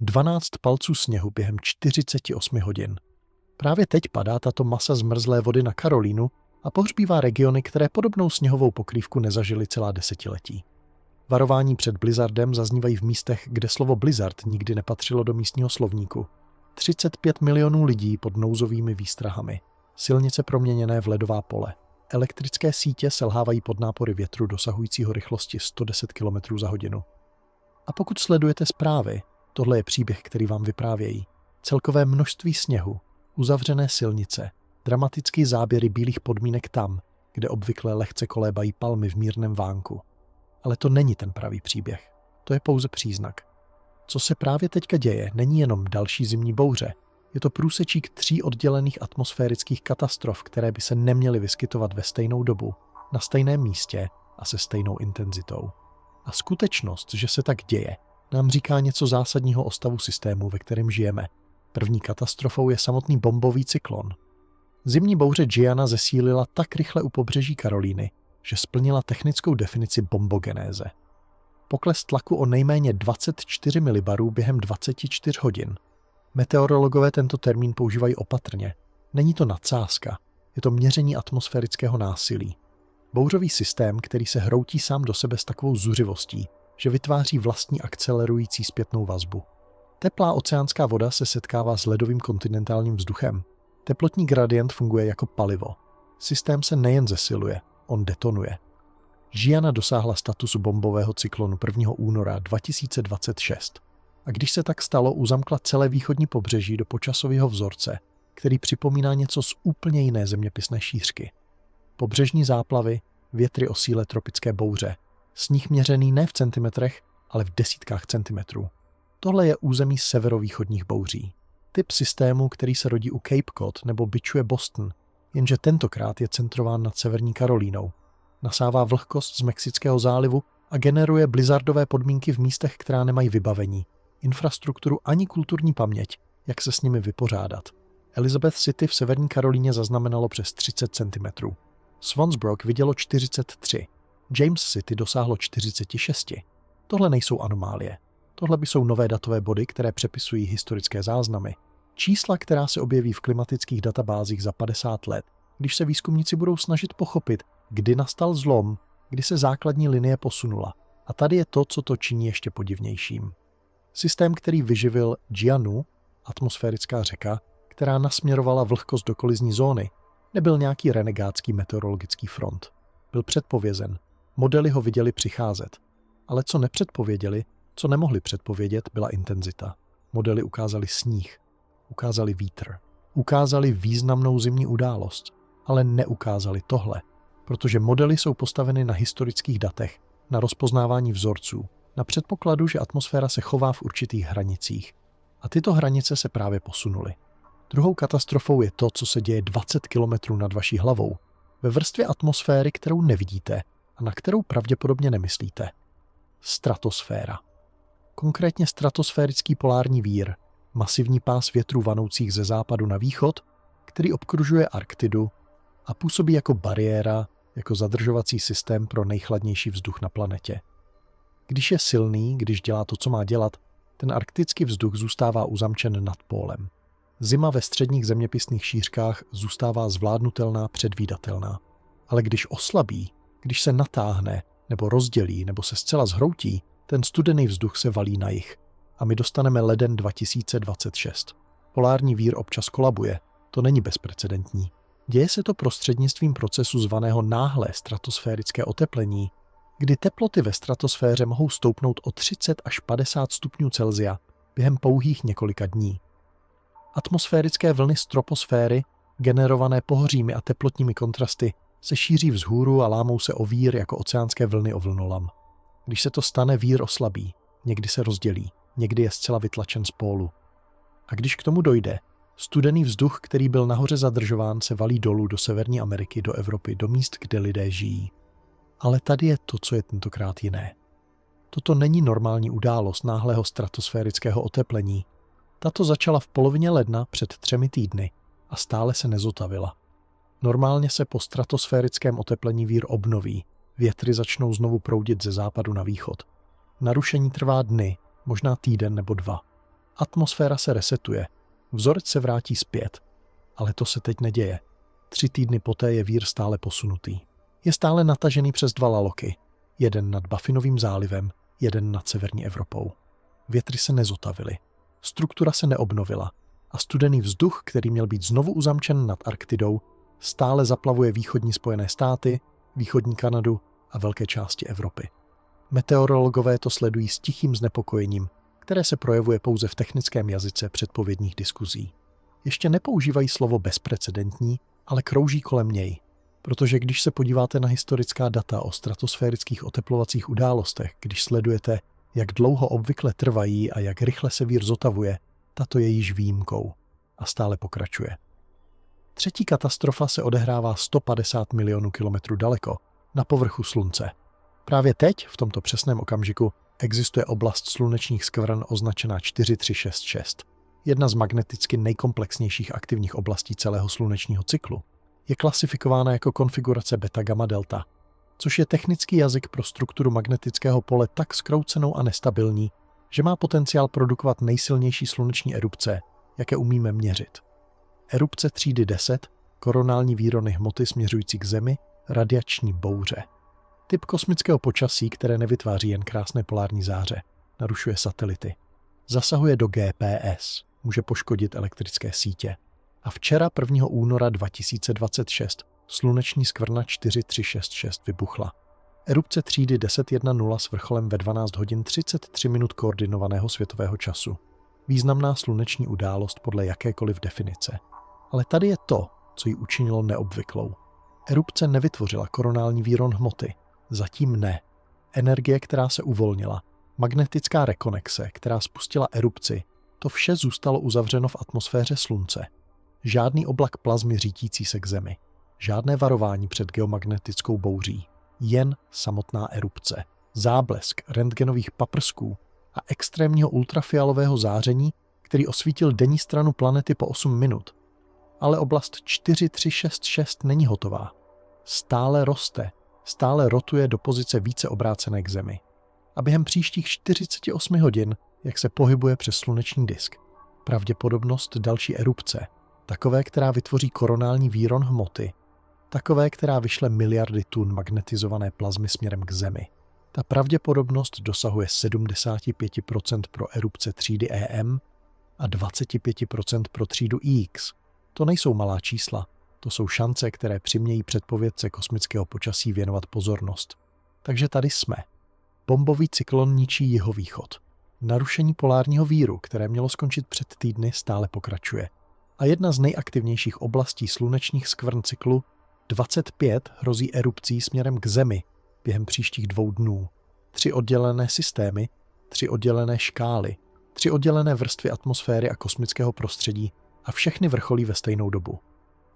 12 palců sněhu během 48 hodin. Právě teď padá tato masa zmrzlé vody na Karolínu a pohřbívá regiony, které podobnou sněhovou pokrývku nezažily celá desetiletí. Varování před blizzardem zaznívají v místech, kde slovo blizzard nikdy nepatřilo do místního slovníku. 35 milionů lidí pod nouzovými výstrahami. Silnice proměněné v ledová pole. Elektrické sítě selhávají pod nápory větru dosahujícího rychlosti 110 km za hodinu. A pokud sledujete zprávy, tohle je příběh, který vám vyprávějí. Celkové množství sněhu, uzavřené silnice, dramatické záběry bílých podmínek tam, kde obvykle lehce kolébají palmy v mírném vánku. Ale to není ten pravý příběh. To je pouze příznak. Co se právě teďka děje, není jenom další zimní bouře. Je to průsečík 3 oddělených atmosférických katastrof, které by se neměly vyskytovat ve stejnou dobu, na stejném místě a se stejnou intenzitou. A skutečnost, že se tak děje, nám říká něco zásadního o stavu systému, ve kterém žijeme. První katastrofou je samotný bombový cyklon. Zimní bouře Gianna zesílila tak rychle u pobřeží Karolíny, že splnila technickou definici bombogenéze. Pokles tlaku o nejméně 24 milibarů během 24 hodin. Meteorologové tento termín používají opatrně. Není to nadsázka, je to měření atmosférického násilí. Bouřový systém, který se hroutí sám do sebe s takovou zuřivostí, že vytváří vlastní akcelerující zpětnou vazbu. Teplá oceánská voda se setkává s ledovým kontinentálním vzduchem. Teplotní gradient funguje jako palivo. Systém se nejen zesiluje, on detonuje. Gianna dosáhla statusu bombového cyklonu 1. února 2026. A když se tak stalo, uzamkla celé východní pobřeží do počasového vzorce, který připomíná něco z úplně jiné zeměpisné šířky. Pobřežní záplavy, větry o síle tropické bouře, sníh měřený ne v centimetrech, ale v desítkách centimetrů. Tohle je území severovýchodních bouří. Typ systému, který se rodí u Cape Cod nebo bičuje Boston, jenže tentokrát je centrován nad severní Karolínou. Nasává vlhkost z Mexického zálivu a generuje blizzardové podmínky v místech, která nemají vybavení, infrastrukturu ani kulturní paměť, jak se s nimi vypořádat. Elizabeth City v severní Karolíně zaznamenalo přes 30 cm. Swansbrook vidělo 43. James City dosáhlo 46. Tohle nejsou anomálie. Tohle by jsou nové datové body, které přepisují historické záznamy. Čísla, která se objeví v klimatických databázích za 50 let, když se výzkumníci budou snažit pochopit, kdy nastal zlom, kdy se základní linie posunula. A tady je to, co to činí ještě podivnějším. Systém, který vyživil Giannu, atmosférická řeka, která nasměrovala vlhkost do kolizní zóny, nebyl nějaký renegátský meteorologický front. Byl předpovězen. Modely ho viděli přicházet. Ale co nepředpověděli, co nemohli předpovědět, byla intenzita. Modely ukázali sníh, ukázali vítr, ukázali významnou zimní událost, ale neukázali tohle, protože modely jsou postaveny na historických datech, na rozpoznávání vzorců, na předpokladu, že atmosféra se chová v určitých hranicích. A tyto hranice se právě posunuly. Druhou katastrofou je to, co se děje 20 kilometrů nad vaší hlavou, ve vrstvě atmosféry, kterou nevidíte a na kterou pravděpodobně nemyslíte. Stratosféra. Konkrétně stratosférický polární vír, masivní pás větrů vanoucích ze západu na východ, který obkružuje Arktidu a působí jako bariéra, jako zadržovací systém pro nejchladnější vzduch na planetě. Když je silný, když dělá to, co má dělat, ten arktický vzduch zůstává uzamčen nad pólem. Zima ve středních zeměpisných šířkách zůstává zvládnutelná, předvídatelná. Ale když oslabí, když se natáhne, nebo rozdělí, nebo se zcela zhroutí, ten studený vzduch se valí na jih. A my dostaneme leden 2026. Polární vír občas kolabuje. To není bezprecedentní. Děje se to prostřednictvím procesu zvaného náhlé stratosférické oteplení, kdy teploty ve stratosféře mohou stoupnout o 30 až 50 stupňů Celsia během pouhých několika dní. Atmosférické vlny z troposféry, generované pohořími a teplotními kontrasty, se šíří vzhůru a lámou se o vír jako oceánské vlny o vlnolam. Když se to stane, vír oslabí, někdy se rozdělí, někdy je zcela vytlačen z pólu. A když k tomu dojde, studený vzduch, který byl nahoře zadržován, se valí dolů do Severní Ameriky, do Evropy, do míst, kde lidé žijí. Ale tady je to, co je tentokrát jiné. Toto není normální událost náhlého stratosférického oteplení. Tato začala v polovině ledna před 3 týdny a stále se nezotavila. Normálně se po stratosférickém oteplení vír obnoví, větry začnou znovu proudit ze západu na východ. Narušení trvá dny, možná týden nebo 2. Atmosféra se resetuje, vzorec se vrátí zpět. Ale to se teď neděje. 3 týdny poté je vír stále posunutý. Je stále natažený přes 2 laloky. Jeden nad Baffinovým zálivem, jeden nad severní Evropou. Větry se nezotavily. Struktura se neobnovila. A studený vzduch, který měl být znovu uzamčen nad Arktidou, stále zaplavuje východní Spojené státy, východní Kanadu a velké části Evropy. Meteorologové to sledují s tichým znepokojením, které se projevuje pouze v technickém jazyce předpovědních diskuzí. Ještě nepoužívají slovo bezprecedentní, ale krouží kolem něj. Protože když se podíváte na historická data o stratosférických oteplovacích událostech, když sledujete, jak dlouho obvykle trvají a jak rychle se vír zotavuje, tato je již výjimkou a stále pokračuje. Třetí katastrofa se odehrává 150 milionů kilometrů daleko, na povrchu Slunce. Právě teď, v tomto přesném okamžiku, existuje oblast slunečních skvrn označená 4366, jedna z magneticky nejkomplexnějších aktivních oblastí celého slunečního cyklu. Je klasifikována jako konfigurace beta-gamma-delta, což je technický jazyk pro strukturu magnetického pole tak zkroucenou a nestabilní, že má potenciál produkovat nejsilnější sluneční erupce, jaké umíme měřit. Erupce třídy 10, koronální výrony hmoty směřující k Zemi, radiační bouře. Typ kosmického počasí, které nevytváří jen krásné polární záře, narušuje satelity. Zasahuje do GPS, může poškodit elektrické sítě. A včera 1. února 2026 sluneční skvrna 4366 vybuchla. Erupce třídy 10.1.0 s vrcholem ve 12 hodin 33 minut koordinovaného světového času. Významná sluneční událost podle jakékoliv definice. Ale tady je to, co ji učinilo neobvyklou. Erupce nevytvořila koronální výron hmoty. Zatím ne. Energie, která se uvolnila, magnetická rekonexe, která spustila erupci, to vše zůstalo uzavřeno v atmosféře Slunce. Žádný oblak plazmy řídící se k Zemi. Žádné varování před geomagnetickou bouří. Jen samotná erupce. Záblesk rentgenových paprsků a extrémního ultrafialového záření, který osvítil denní stranu planety po 8 minut. Ale oblast 4366 není hotová. Stále roste, stále rotuje do pozice více obrácené k Zemi. A během příštích 48 hodin, jak se pohybuje přes sluneční disk, pravděpodobnost další erupce, takové, která vytvoří koronální výron hmoty, takové, která vyšle miliardy tun magnetizované plazmy směrem k Zemi. Ta pravděpodobnost dosahuje 75% pro erupce třídy EM a 25% pro třídu X. To nejsou malá čísla, to jsou šance, které přimějí předpovědce kosmického počasí věnovat pozornost. Takže tady jsme. Bombový cyklon ničí jihovýchod. Narušení polárního víru, které mělo skončit před týdny, stále pokračuje. A jedna z nejaktivnějších oblastí slunečních skvrn cyklu 25 hrozí erupcí směrem k Zemi během příštích 2 dnů. 3 oddělené systémy, 3 oddělené škály, 3 oddělené vrstvy atmosféry a kosmického prostředí a všechny vrcholí ve stejnou dobu.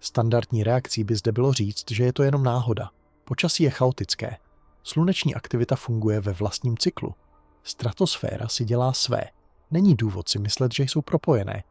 Standardní reakcí by zde bylo říct, že je to jenom náhoda. Počasí je chaotické. Sluneční aktivita funguje ve vlastním cyklu. Stratosféra si dělá své. Není důvod si myslet, že jsou propojené.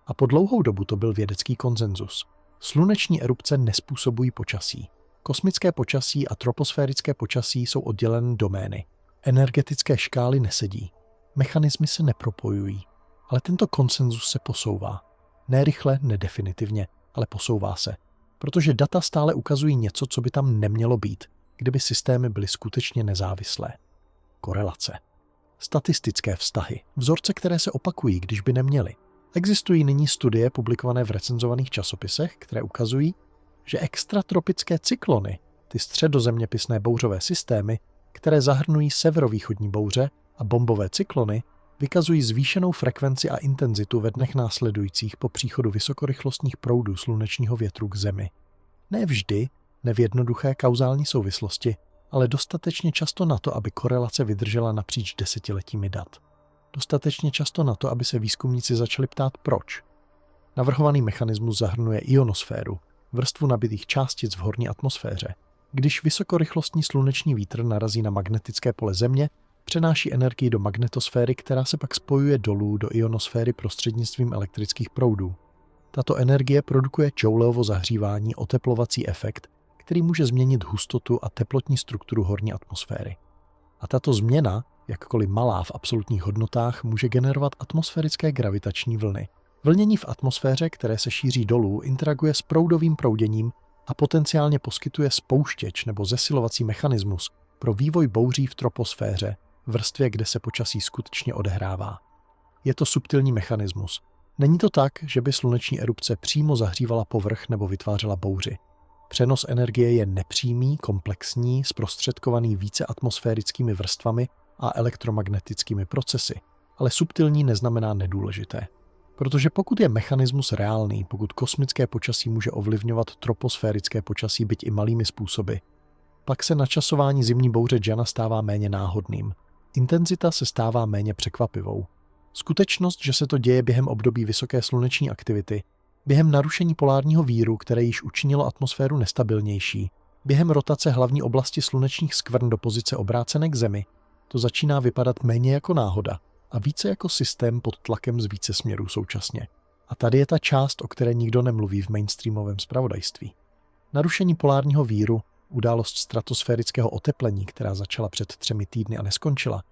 A po dlouhou dobu to byl vědecký konsenzus. Sluneční erupce nespůsobují počasí. Kosmické počasí a troposférické počasí jsou oddělené domény. Energetické škály nesedí. Mechanismy se nepropojují. Ale tento konsenzus se posouvá. Ne rychle, ne definitivně, ale posouvá se. Protože data stále ukazují něco, co by tam nemělo být, kdyby systémy byly skutečně nezávislé. Korelace. Statistické vztahy. Vzorce, které se opakují, když by neměly. Existují nyní studie publikované v recenzovaných časopisech, které ukazují, že extratropické cyklony, ty středozeměpisné bouřové systémy, které zahrnují severovýchodní bouře a bombové cyklony, vykazují zvýšenou frekvenci a intenzitu ve dnech následujících po příchodu vysokorychlostních proudů slunečního větru k Zemi. Ne vždy, ne v jednoduché kauzální souvislosti, ale dostatečně často na to, aby korelace vydržela napříč desetiletími dat. Dostatečně často na to, aby se výzkumníci začali ptát proč. Navrhovaný mechanismus zahrnuje ionosféru, vrstvu nabitých částic v horní atmosféře. Když vysokorychlostní sluneční vítr narazí na magnetické pole Země, přenáší energii do magnetosféry, která se pak spojuje dolů do ionosféry prostřednictvím elektrických proudů. Tato energie produkuje Jouleovo zahřívání, oteplovací efekt, který může změnit hustotu a teplotní strukturu horní atmosféry. A tato změna jakkoliv malá v absolutních hodnotách, může generovat atmosférické gravitační vlny. Vlnění v atmosféře, které se šíří dolů, interaguje s proudovým prouděním a potenciálně poskytuje spouštěč nebo zesilovací mechanismus pro vývoj bouří v troposféře, vrstvě, kde se počasí skutečně odehrává. Je to subtilní mechanismus. Není to tak, že by sluneční erupce přímo zahřívala povrch nebo vytvářela bouři. Přenos energie je nepřímý, komplexní, zprostředkovaný více atmosférickými vrstvami a elektromagnetickými procesy, ale subtilní neznamená nedůležité. Protože pokud je mechanismus reálný, pokud kosmické počasí může ovlivňovat troposférické počasí byť i malými způsoby, pak se načasování zimní bouře Jana stává méně náhodným. Intenzita se stává méně překvapivou. Skutečnost, že se to děje během období vysoké sluneční aktivity, během narušení polárního víru, které již učinilo atmosféru nestabilnější, během rotace hlavní oblasti slunečních skvrn do pozice obrácené k Zemi, to začíná vypadat méně jako náhoda a více jako systém pod tlakem z více směrů současně. A tady je ta část, o které nikdo nemluví v mainstreamovém zpravodajství. Narušení polárního víru, událost stratosférického oteplení, která začala před 3 týdny a neskončila,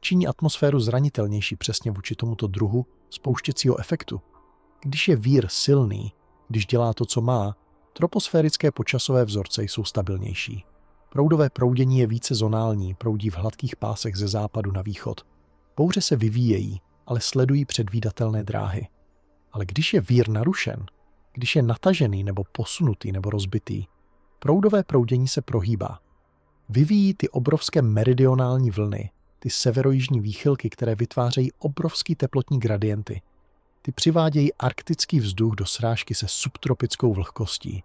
činí atmosféru zranitelnější přesně vůči tomuto druhu spouštěcího efektu. Když je vír silný, když dělá to, co má, troposférické počasové vzorce jsou stabilnější. Proudové proudění je více zonální, proudí v hladkých pásech ze západu na východ. Bouře se vyvíjejí, ale sledují předvídatelné dráhy. Ale když je vír narušen, když je natažený nebo posunutý nebo rozbitý, proudové proudění se prohýbá. Vyvíjí ty obrovské meridionální vlny, ty severojižní výchylky, které vytvářejí obrovský teplotní gradienty. Ty přivádějí arktický vzduch do srážky se subtropickou vlhkostí.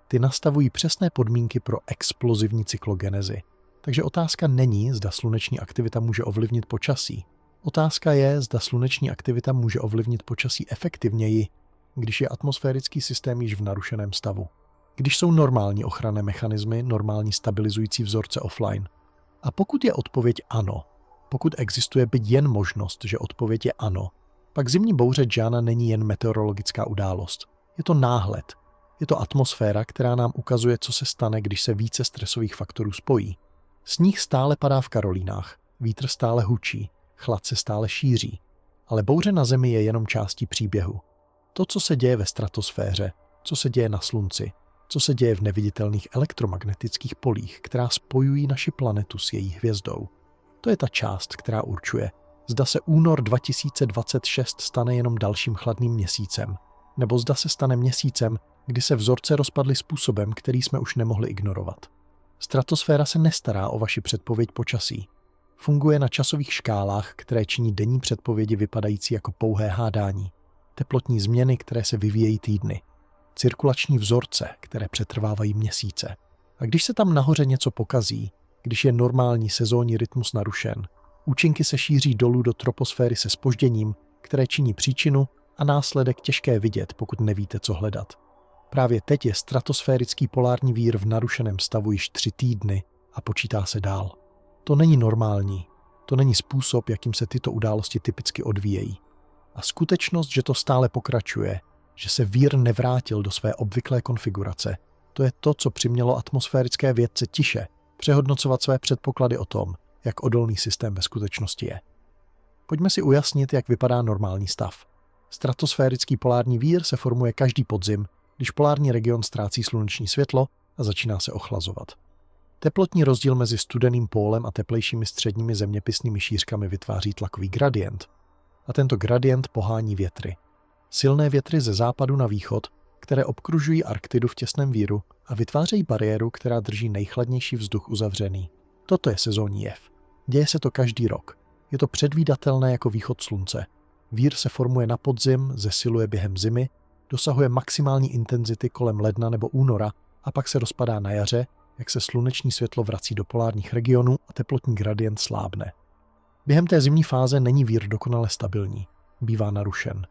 Ty nastavují přesné podmínky pro explozivní cyklogenezi. Takže otázka není, zda sluneční aktivita může ovlivnit počasí. Otázka je, zda sluneční aktivita může ovlivnit počasí efektivněji, když je atmosférický systém již v narušeném stavu. Když jsou normální ochranné mechanismy, normální stabilizující vzorce offline. A pokud je odpověď ano, pokud existuje byť jen možnost, že odpověď je ano, pak zimní bouře Jana není jen meteorologická událost. Je to náhled. Je to atmosféra, která nám ukazuje, co se stane, když se více stresových faktorů spojí. Sníh stále padá v Karolínách, vítr stále hučí, chlad se stále šíří, ale bouře na Zemi je jenom částí příběhu. To, co se děje ve stratosféře, co se děje na Slunci, co se děje v neviditelných elektromagnetických polích, která spojují naši planetu s její hvězdou. To je ta část, která určuje, zda se únor 2026 stane jenom dalším chladným měsícem, nebo zda se stane měsícem, kdy se vzorce rozpadly způsobem, který jsme už nemohli ignorovat. Stratosféra se nestará o vaši předpověď počasí. Funguje na časových škálách, které činí denní předpovědi vypadající jako pouhé hádání. Teplotní změny, které se vyvíjejí týdny. Cirkulační vzorce, které přetrvávají měsíce. A když se tam nahoře něco pokazí, když je normální sezónní rytmus narušen, účinky se šíří dolů do troposféry se zpožděním, které činí příčinu a následek těžké vidět, pokud nevíte, co hledat. Právě teď je stratosférický polární vír v narušeném stavu již 3 týdny a počítá se dál. To není normální. To není způsob, jakým se tyto události typicky odvíjejí. A skutečnost, že to stále pokračuje, že se vír nevrátil do své obvyklé konfigurace, to je to, co přimělo atmosférické vědce tiše přehodnocovat své předpoklady o tom, jak odolný systém ve skutečnosti je. Pojďme si ujasnit, jak vypadá normální stav. Stratosférický polární vír se formuje každý podzim, když polární region ztrácí sluneční světlo a začíná se ochlazovat. Teplotní rozdíl mezi studeným pólem a teplejšími středními zeměpisnými šířkami vytváří tlakový gradient. A tento gradient pohání větry. Silné větry ze západu na východ, které obkružují Arktidu v těsném víru a vytvářejí bariéru, která drží nejchladnější vzduch uzavřený. Toto je sezónní jev. Děje se to každý rok. Je to předvídatelné jako východ slunce. Vír se formuje na podzim, zesiluje během zimy, dosahuje maximální intenzity kolem ledna nebo února a pak se rozpadá na jaře, jak se sluneční světlo vrací do polárních regionů a teplotní gradient slábne. Během té zimní fáze není vír dokonale stabilní. Bývá narušen.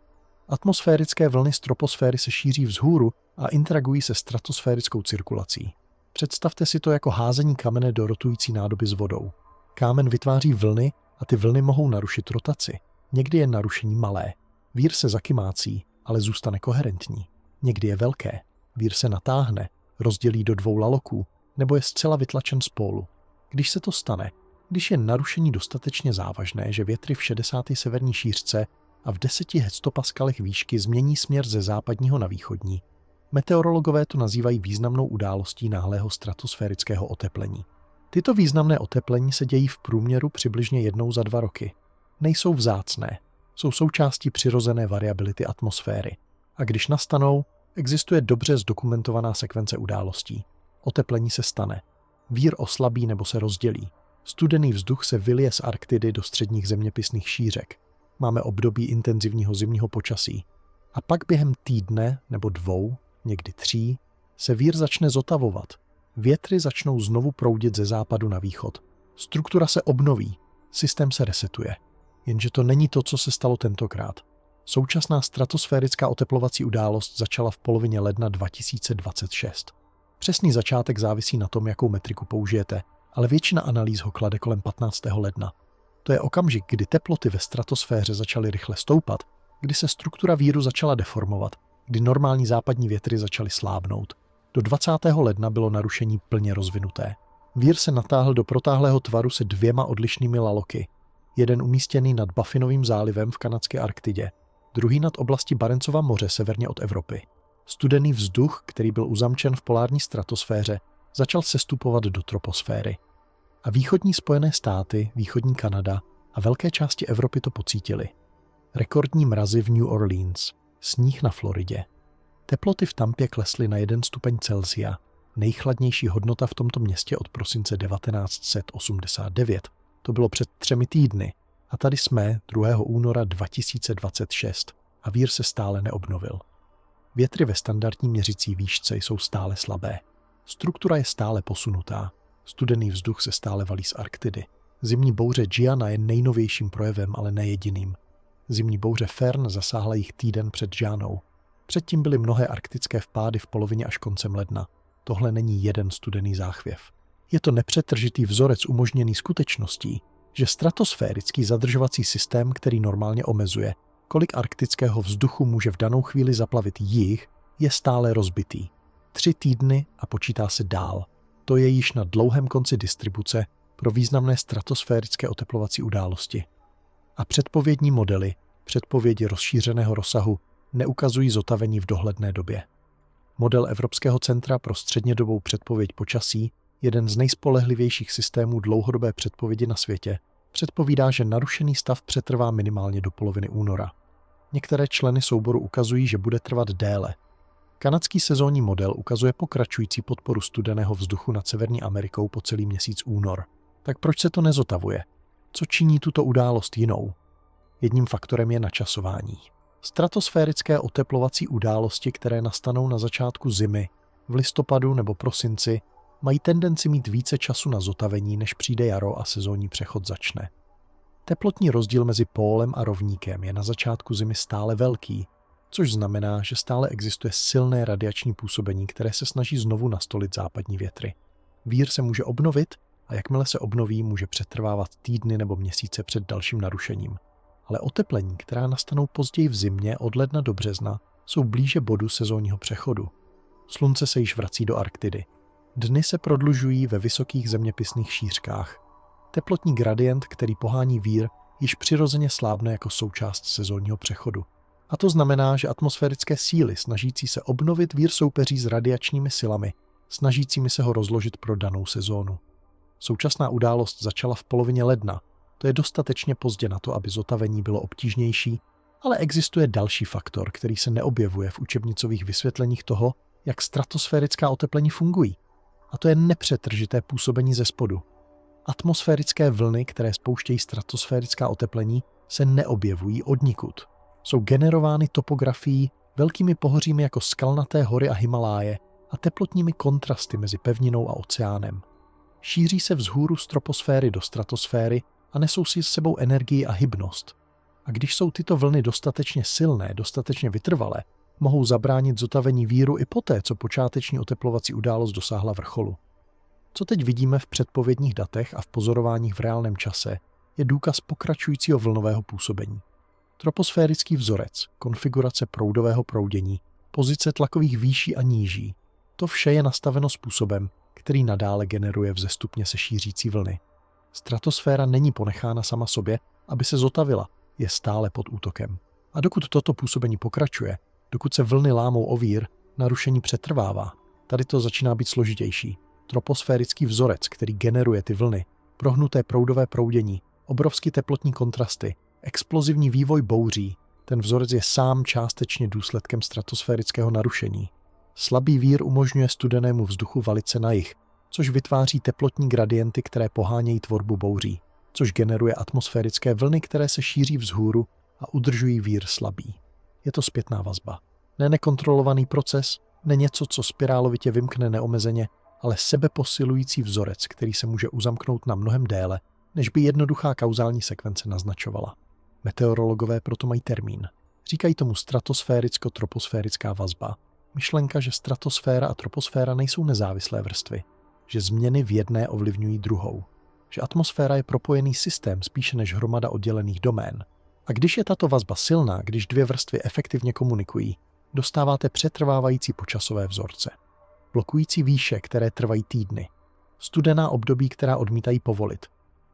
Atmosférické vlny z troposféry se šíří vzhůru a interagují se stratosférickou cirkulací. Představte si to jako házení kamene do rotující nádoby s vodou. Kámen vytváří vlny a ty vlny mohou narušit rotaci. Někdy je narušení malé. Vír se zakymácí, ale zůstane koherentní. Někdy je velké. Vír se natáhne, rozdělí do 2 laloků, nebo je zcela vytlačen z pólu. Když se to stane, Když je narušení dostatečně závažné, že větry v 60. severní šířce a v 10 hectopaskalech výšky změní směr ze západního na východní, meteorologové to nazývají významnou událostí náhlého stratosférického oteplení. Tyto významné oteplení se dějí v průměru přibližně jednou za 2 roky. Nejsou vzácné, jsou součástí přirozené variability atmosféry. A když nastanou, existuje dobře zdokumentovaná sekvence událostí. Oteplení se stane. Vír oslabí nebo se rozdělí. Studený vzduch se vylije z Arktidy do středních zeměpisných šířek. Máme období intenzivního zimního počasí. A pak během týdne nebo 2, někdy 3, se vír začne zotavovat. Větry začnou znovu proudit ze západu na východ. Struktura se obnoví, systém se resetuje. Jenže to není to, co se stalo tentokrát. Současná stratosférická oteplovací událost začala v polovině ledna 2026. Přesný začátek závisí na tom, jakou metriku použijete, ale většina analýz ho klade kolem 15. ledna. To je okamžik, kdy teploty ve stratosféře začaly rychle stoupat, kdy se struktura víru začala deformovat, kdy normální západní větry začaly slábnout. Do 20. ledna bylo narušení plně rozvinuté. Vír se natáhl do protáhlého tvaru se 2 odlišnými laloky. Jeden umístěný nad Baffinovým zálivem v kanadské Arktidě, druhý nad oblastí Barencova moře severně od Evropy. Studený vzduch, který byl uzamčen v polární stratosféře, začal sestupovat do troposféry. A východní Spojené státy, východní Kanada a velké části Evropy to pocítili. Rekordní mrazy v New Orleans, sníh na Floridě. Teploty v Tampě klesly na 1 stupeň Celsia, nejchladnější hodnota v tomto městě od prosince 1989. To bylo před 3 týdny a tady jsme 2. února 2026 a vír se stále neobnovil. Větry ve standardní měřící výšce jsou stále slabé. Struktura je stále posunutá. Studený vzduch se stále valí z Arktidy. Zimní bouře Gianna je nejnovějším projevem, ale ne jediným. Zimní bouře Fern zasáhla jich týden před Giannou. Předtím byly mnohé arktické vpády v polovině až koncem ledna. Tohle není jeden studený záchvěv. Je to nepřetržitý vzorec umožněný skutečností, že stratosférický zadržovací systém, který normálně omezuje, kolik arktického vzduchu může v danou chvíli zaplavit jih, je stále rozbitý. 3 týdny a počítá se dál. To je již na dlouhém konci distribuce pro významné stratosférické oteplovací události. A předpovědní modely, předpovědi rozšířeného rozsahu, neukazují zotavení v dohledné době. Model Evropského centra pro střednědobou předpověď počasí, jeden z nejspolehlivějších systémů dlouhodobé předpovědi na světě, předpovídá, že narušený stav přetrvá minimálně do poloviny února. Některé členy souboru ukazují, že bude trvat déle. Kanadský sezónní model ukazuje pokračující podporu studeného vzduchu nad Severní Amerikou po celý měsíc únor. Tak proč se to nezotavuje? Co činí tuto událost jinou? Jedním faktorem je načasování. Stratosférické oteplovací události, které nastanou na začátku zimy, v listopadu nebo prosinci, mají tendenci mít více času na zotavení, než přijde jaro a sezónní přechod začne. Teplotní rozdíl mezi pólem a rovníkem je na začátku zimy stále velký, což znamená, že stále existuje silné radiační působení, které se snaží znovu nastolit západní větry. Vír se může obnovit a jakmile se obnoví, může přetrvávat týdny nebo měsíce před dalším narušením. Ale oteplení, která nastanou později v zimě od ledna do března, jsou blíže bodu sezónního přechodu. Slunce se již vrací do Arktidy. Dny se prodlužují ve vysokých zeměpisných šířkách. Teplotní gradient, který pohání vír, již přirozeně slábne jako součást sezónního přechodu. A to znamená, že atmosférické síly snažící se obnovit vír soupeří s radiačními silami, snažícími se ho rozložit pro danou sezónu. Současná událost začala v polovině ledna. To je dostatečně pozdě na to, aby zotavení bylo obtížnější, ale existuje další faktor, který se neobjevuje v učebnicových vysvětleních toho, jak stratosférická oteplení fungují. A to je nepřetržité působení ze spodu. Atmosférické vlny, které spouštějí stratosférická oteplení, se neobjevují odnikud. Jsou generovány topografií, velkými pohořími jako skalnaté hory a Himaláje a teplotními kontrasty mezi pevninou a oceánem. Šíří se vzhůru z troposféry do stratosféry a nesou si s sebou energii a hybnost. A když jsou tyto vlny dostatečně silné, dostatečně vytrvalé, mohou zabránit zotavení víru i poté, co počáteční oteplovací událost dosáhla vrcholu. Co teď vidíme v předpovědních datech a v pozorováních v reálném čase, je důkaz pokračujícího vlnového působení. Troposférický vzorec, konfigurace proudového proudění, pozice tlakových výší a níží, to vše je nastaveno způsobem, který nadále generuje vzestupně se šířící vlny. Stratosféra není ponechána sama sobě, aby se zotavila, je stále pod útokem. A dokud toto působení pokračuje, dokud se vlny lámou o vír, narušení přetrvává. Tady to začíná být složitější. Troposférický vzorec, který generuje ty vlny, prohnuté proudové proudění, obrovský teplotní kontrasty, explozivní vývoj bouří, ten vzorec je sám částečně důsledkem stratosférického narušení. Slabý vír umožňuje studenému vzduchu valit se na jih, což vytváří teplotní gradienty, které pohánějí tvorbu bouří, což generuje atmosférické vlny, které se šíří vzhůru a udržují vír slabý. Je to zpětná vazba. Ne nekontrolovaný proces, ne něco, co spirálovitě vymkne neomezeně, ale sebeposilující vzorec, který se může uzamknout na mnohem déle, než by jednoduchá kauzální sekvence naznačovala. Meteorologové proto mají termín. Říkají tomu stratosféricko-troposférická vazba. Myšlenka, že stratosféra a troposféra nejsou nezávislé vrstvy, že změny v jedné ovlivňují druhou, že atmosféra je propojený systém spíše než hromada oddělených domén. A když je tato vazba silná, když dvě vrstvy efektivně komunikují, dostáváte přetrvávající počasové vzorce. Blokující výše, které trvají týdny. Studená období, která odmítají povolit.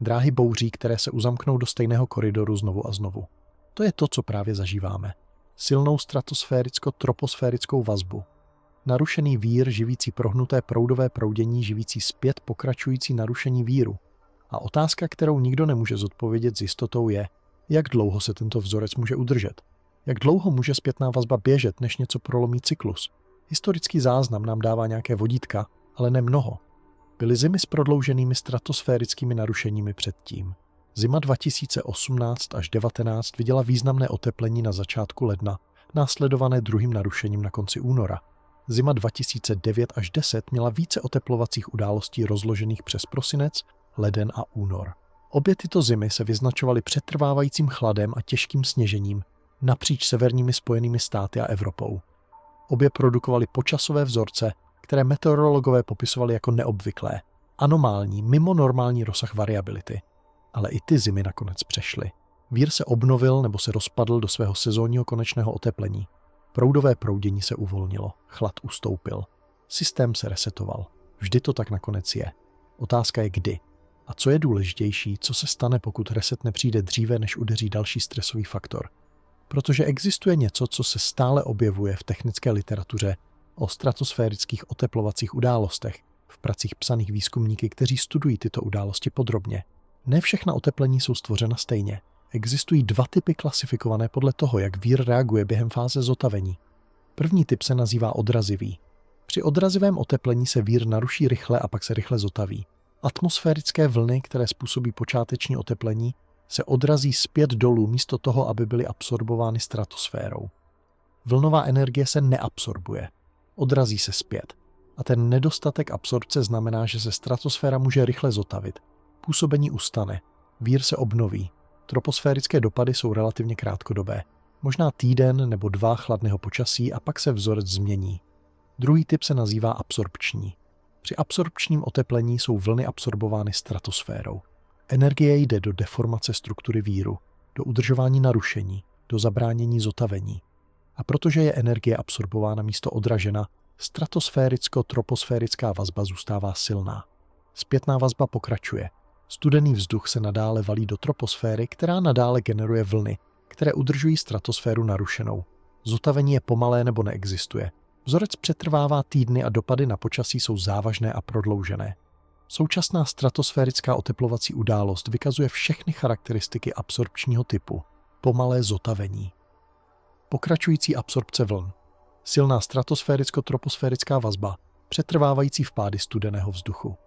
Dráhy bouří, které se uzamknou do stejného koridoru znovu a znovu. To je to, co právě zažíváme. Silnou stratosféricko-troposférickou vazbu. Narušený vír živící prohnuté proudové proudění živící zpět pokračující narušení víru. A otázka, kterou nikdo nemůže zodpovědět s jistotou je, jak dlouho se tento vzorec může udržet. Jak dlouho může zpětná vazba běžet, než něco prolomí cyklus. Historický záznam nám dává nějaké vodítka, ale ne mnoho. Byly zimy s prodlouženými stratosférickými narušeními předtím. Zima 2018 až 19 viděla významné oteplení na začátku ledna, následované druhým narušením na konci února. Zima 2009 až 10 měla více oteplovacích událostí rozložených přes prosinec, leden a únor. Obě tyto zimy se vyznačovaly přetrvávajícím chladem a těžkým sněžením napříč severními Spojenými státy a Evropou. Obě produkovaly počasové vzorce, které meteorologové popisovali jako neobvyklé, anomální, mimo normální rozsah variability. Ale i ty zimy nakonec přešly. Vír se obnovil nebo se rozpadl do svého sezónního konečného oteplení. Proudové proudění se uvolnilo, chlad ustoupil. Systém se resetoval. Vždy to tak nakonec je. Otázka je kdy. A co je důležitější, co se stane, pokud reset nepřijde dříve, než udeří další stresový faktor. Protože existuje něco, co se stále objevuje v technické literatuře o stratosférických oteplovacích událostech, v pracích psaných výzkumníky, kteří studují tyto události podrobně. Ne všechna oteplení jsou stvořena stejně. Existují dva typy klasifikované podle toho, jak vír reaguje během fáze zotavení. První typ se nazývá odrazivý. Při odrazivém oteplení se vír naruší rychle a pak se rychle zotaví. Atmosférické vlny, které způsobí počáteční oteplení, se odrazí zpět dolů místo toho, aby byly absorbovány stratosférou. Vlnová energie se neabsorbuje. Odrazí se zpět. A ten nedostatek absorpce znamená, že se stratosféra může rychle zotavit. Působení ustane. Vír se obnoví. Troposférické dopady jsou relativně krátkodobé. Možná týden nebo dva chladného počasí a pak se vzorec změní. Druhý typ se nazývá absorpční. Při absorpčním oteplení jsou vlny absorbovány stratosférou. Energie jde do deformace struktury víru, do udržování narušení, do zabránění zotavení. A protože je energie absorbována místo odražena, stratosféricko-troposférická vazba zůstává silná. Zpětná vazba pokračuje. Studený vzduch se nadále valí do troposféry, která nadále generuje vlny, které udržují stratosféru narušenou. Zotavení je pomalé nebo neexistuje. Vzorec přetrvává týdny a dopady na počasí jsou závažné a prodloužené. Současná stratosférická oteplovací událost vykazuje všechny charakteristiky absorpčního typu. Pomalé zotavení. Pokračující absorpce vln. Silná stratosféricko-troposférická vazba, přetrvávající vpády studeného vzduchu.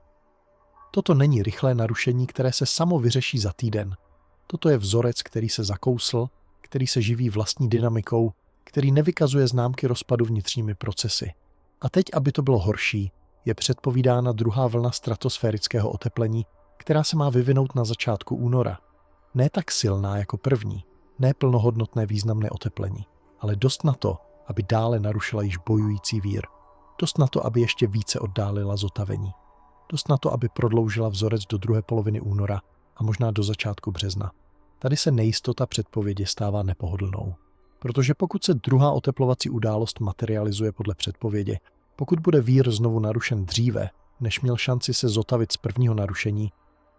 Toto není rychlé narušení, které se samo vyřeší za týden. Toto je vzorec, který se zakousl, který se živí vlastní dynamikou, který nevykazuje známky rozpadu vnitřními procesy. A teď, aby to bylo horší, je předpovídána druhá vlna stratosférického oteplení, která se má vyvinout na začátku února. Ne tak silná jako první, ne plnohodnotné významné oteplení, ale dost na to, aby dále narušila již bojující vír. Dost na to, aby ještě více oddálila zotavení. Dost na to, aby prodloužila vzorec do druhé poloviny února a možná do začátku března. Tady se nejistota předpovědi stává nepohodlnou. Protože pokud se druhá oteplovací událost materializuje podle předpovědi, pokud bude vír znovu narušen dříve, než měl šanci se zotavit z prvního narušení,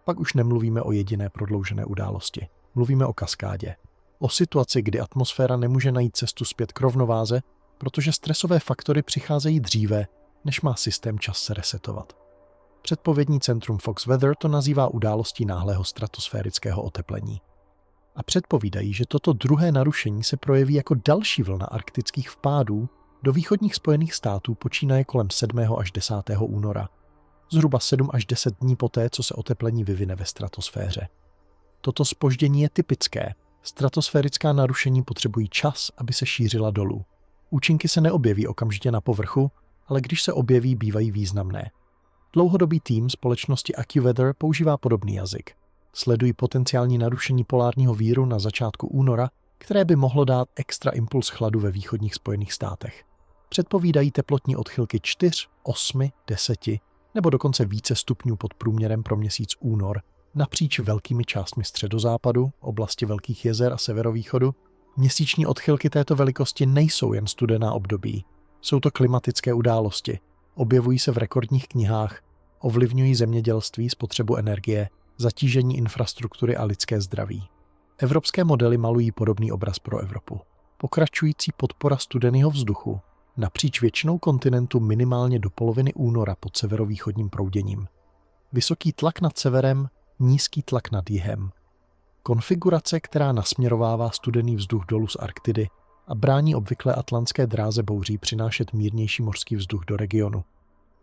Pak už nemluvíme o jediné prodloužené události. Mluvíme o kaskádě. O situaci, kdy atmosféra nemůže najít cestu zpět k rovnováze, protože stresové faktory přicházejí dříve, než má systém čas se resetovat. Předpovědní centrum Fox Weather to nazývá událostí náhlého stratosférického oteplení. A předpovídají, že toto druhé narušení se projeví jako další vlna arktických vpádů do východních Spojených států počínaje kolem 7. až 10. února, zhruba 7 až 10 dní poté, co se oteplení vyvine ve stratosféře. Toto zpoždění je typické. Stratosférická narušení potřebují čas, aby se šířila dolů. Účinky se neobjeví okamžitě na povrchu, ale když se objeví, bývají významné. Dlouhodobý tým společnosti AccuWeather používá podobný jazyk. Sledují potenciální narušení polárního víru na začátku února, které by mohlo dát extra impuls chladu ve východních Spojených státech. Předpovídají teplotní odchylky 4, 8, 10 nebo dokonce více stupňů pod průměrem pro měsíc únor napříč velkými částmi středozápadu, oblasti Velkých jezer a severovýchodu. Měsíční odchylky této velikosti nejsou jen studená období. Jsou to klimatické události. Objevují se v rekordních knihách, ovlivňují zemědělství, spotřebu energie, zatížení infrastruktury a lidské zdraví. Evropské modely malují podobný obraz pro Evropu. Pokračující podpora studeného vzduchu napříč většinou kontinentu minimálně do poloviny února pod severovýchodním prouděním. Vysoký tlak nad severem, nízký tlak nad jihem. Konfigurace, která nasměrovává studený vzduch dolů z Arktidy a brání obvykle atlantské dráze bouří přinášet mírnější mořský vzduch do regionu.